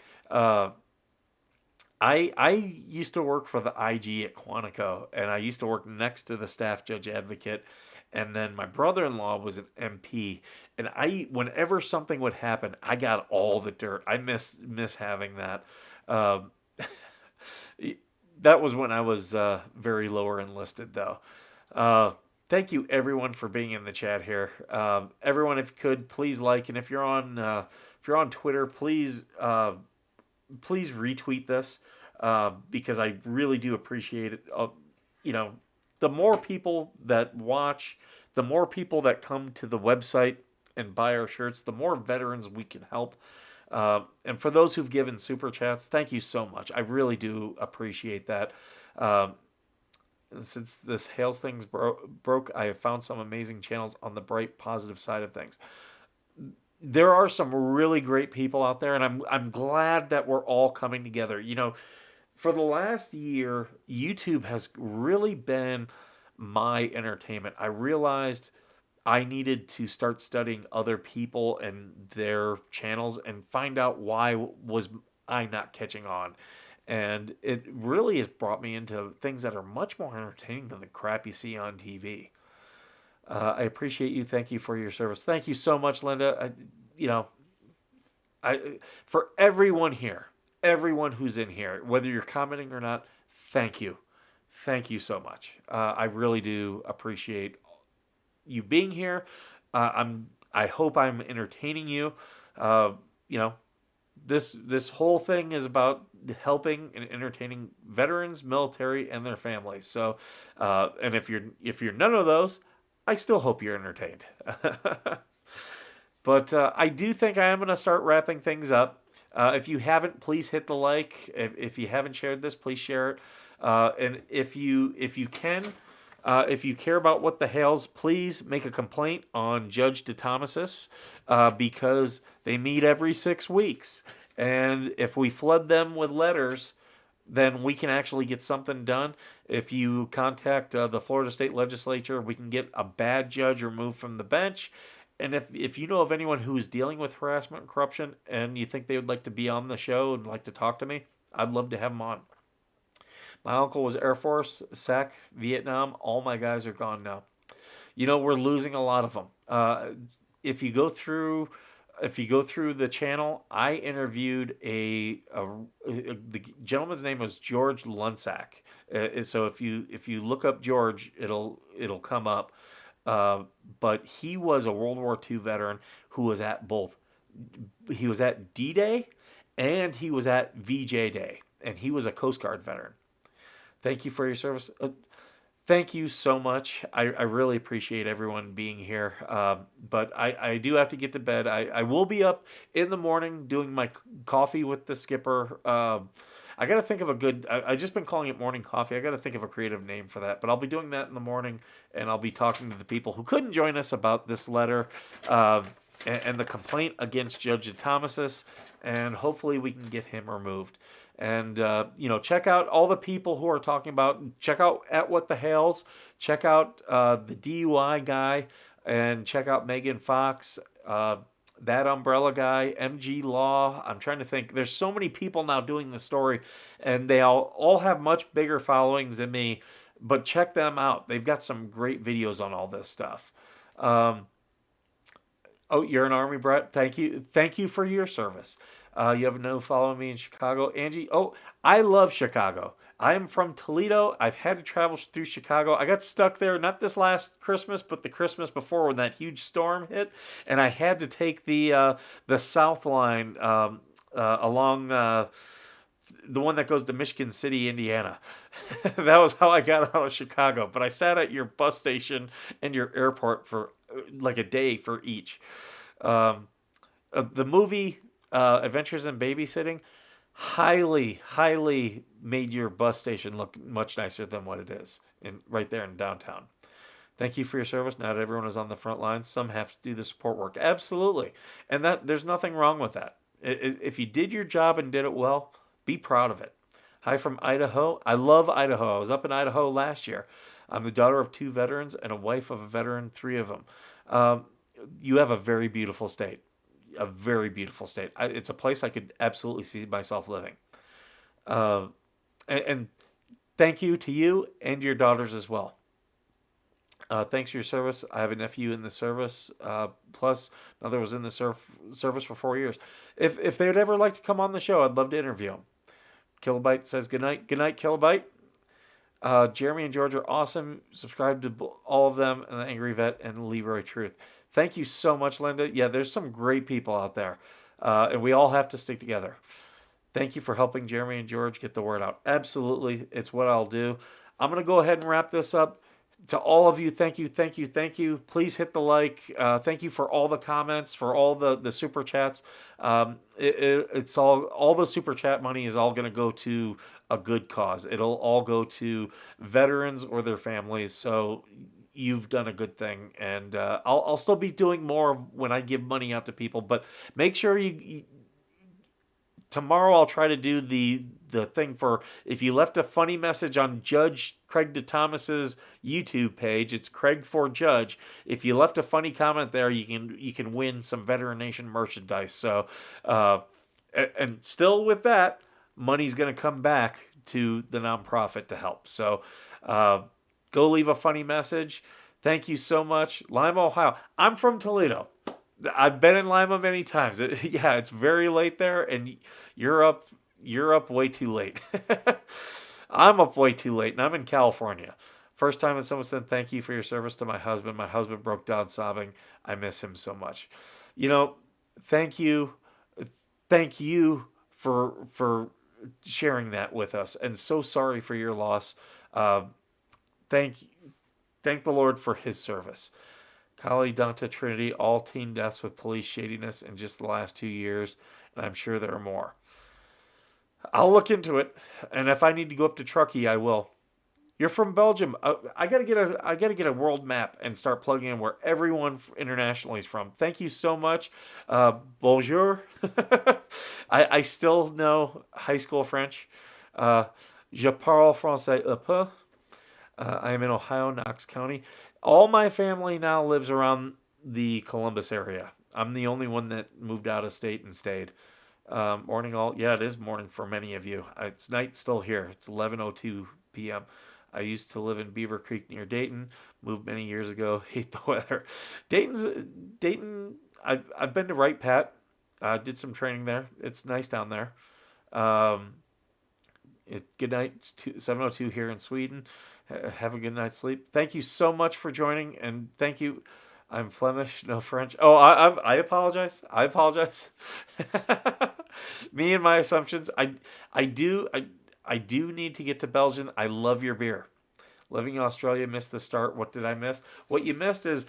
I used to work for the IG at Quantico, and I used to work next to the staff judge advocate, and then my brother-in-law was an MP, and whenever something would happen, I got all the dirt. I miss having that. That was when I was very lower enlisted, though. Thank you, everyone, for being in the chat here. Everyone, if you could, please like, and if you're on Twitter, please retweet this, because I really do appreciate it. The more people that watch, the more people that come to the website and buy our shirts, the more veterans we can help. And for those who've given super chats, thank you so much. I really do appreciate that. Since this Hales thing's broke, I have found some amazing channels on the bright, positive side of things. There are some really great people out there, and I'm glad that we're all coming together. For the last year, YouTube has really been my entertainment. I realized I needed to start studying other people and their channels and find out why was I not catching on. And it really has brought me into things that are much more entertaining than the crap you see on TV. I appreciate you. Thank you for your service. Thank you so much, Linda. For everyone here, everyone who's in here, whether you're commenting or not, thank you. thank you so much. I really do appreciate you being here. I hope I'm entertaining you. Uh, you know, this whole thing is about helping and entertaining veterans, military, and their families. So, and if you're none of those, I still hope you're entertained. But I do think I am going to start wrapping things up. If you haven't, please hit the like. If you haven't shared this, please share it. And if you can, if you care about what the Hales, please make a complaint on Judge DeThomasis because they meet every 6 weeks. And if we flood them with letters, then we can actually get something done. If you contact the Florida State Legislature, we can get a bad judge removed from the bench. And if you know of anyone who is dealing with harassment and corruption and you think they would like to be on the show and like to talk to me, I'd love to have them on. My uncle was Air Force, SAC, Vietnam. All my guys are gone now. We're losing a lot of them. If you go through, if you go through the channel, I interviewed the gentleman's name was George Lunsack. So if you look up George, it'll come up. But he was a World War II veteran who was at both. He was at D-Day and he was at VJ Day, and he was a Coast Guard veteran. Thank you for your service. Thank you so much. I really appreciate everyone being here. But I do have to get to bed. I will be up in the morning doing my coffee with the skipper. I got to think of a good. I just been calling it morning coffee. I got to think of a creative name for that. But I'll be doing that in the morning, and I'll be talking to the people who couldn't join us about this letter and the complaint against Judge DeThomasis, and hopefully we can get him removed. And check out all the people who are talking about. Check out At What the Hales. Check out the DUI guy, and check out Megan Fox. That Umbrella guy, MG Law. I'm trying to think. There's so many people now doing the story, and they all have much bigger followings than me. But check them out. They've got some great videos on all this stuff. Oh, you're an Army brat. Thank you. Thank you for your service. You have no following me in Chicago. Angie, I love Chicago. I am from Toledo. I've had to travel through Chicago. I got stuck there, not this last Christmas, but the Christmas before when that huge storm hit. And I had to take the South Line along the one that goes to Michigan City, Indiana. That was how I got out of Chicago. But I sat at your bus station and your airport for like a day for each. The movie Adventures in Babysitting highly made your bus station look much nicer than what it is right there in downtown. Thank you for your service. Not everyone is on the front lines. Some have to do the support work. Absolutely. And that there's nothing wrong with that. If you did your job and did it well, be proud of it. Hi from Idaho. I love Idaho. I was up in Idaho last year. I'm the daughter of 2 veterans and a wife of a veteran, 3 of them. You have a very beautiful state. A very beautiful state. It's a place I could absolutely see myself living. And thank you to you and your daughters as well. Thanks for your service. I have a nephew in the service. Plus, another was in the service for 4 years. If they would ever like to come on the show, I'd love to interview them. Kilobyte says good night. Good night, Kilobyte. Jeremy and George are awesome. Subscribe to all of them, and the Angry Vet and Leroy Truth. Thank you so much, Linda. Yeah, there's some great people out there, and we all have to stick together. Thank you for helping Jeremy and George get the word out. Absolutely, it's what I'll do. I'm going to go ahead and wrap this up. To all of you, thank you, thank you, thank you. Please hit the like. Thank you for all the comments, for all the super chats. It's all the super chat money is all going to go to a good cause. It'll all go to veterans or their families. So you've done a good thing, and I'll still be doing more when I give money out to people. But make sure you tomorrow I'll try to do the thing for if you left a funny message on Judge Craig DeThomas's YouTube page. It's Craig for Judge. If you left a funny comment there, you can win some Veteran Nation merchandise. So and still with that, money's going to come back to the nonprofit to help. So go leave a funny message. Thank you so much. Lima, Ohio. I'm from Toledo. I've been in Lima many times. It's very late there, and you're up way too late. I'm up way too late, and I'm in California. First time that someone said thank you for your service to my husband. My husband broke down sobbing. I miss him so much. You know, thank you, thank you for sharing that with us, and so sorry for your loss. Uh, thank thank the Lord for His service. Kali Danta Trinity, all teen deaths with police shadiness in just the last 2 years, and I'm sure there are more. I'll look into it, and if I need to go up to Truckee, I will. You're from Belgium. I gotta get a world map and start plugging in where everyone internationally is from. Thank you so much. Bonjour. I still know high school French. Je parle français un peu. I am in Ohio, Knox County. All my family now lives around the Columbus area. I'm the only one that moved out of state and stayed. Morning all. Yeah, it is morning for many of you. It's night still here. It's 11:02 p.m. I used to live in Beaver Creek near Dayton. Moved many years ago. Hate the weather. Dayton. I've been to Wright Pat. Did some training there. It's nice down there. Um, Good night. It's 7:02 here in Sweden. Have a good night's sleep. Thank you so much for joining, and thank you. I'm Flemish, no French. Oh, I apologize. I apologize. Me and my assumptions. I do need to get to Belgium. I love your beer. Living in Australia, missed the start. What did I miss? What you missed is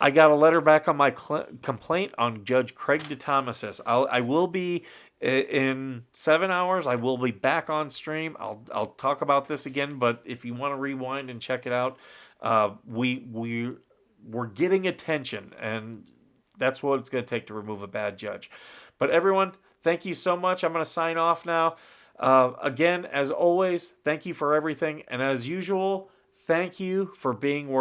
I got a letter back on my complaint on Judge Craig DeThomasis. I will be in 7 hours. I will be back on stream. I'll talk about this again. But if you want to rewind and check it out, we're getting attention, and that's what it's going to take to remove a bad judge. But everyone, thank you so much. I'm going to sign off now. Again, as always, thank you for everything, and as usual, thank you for being worth.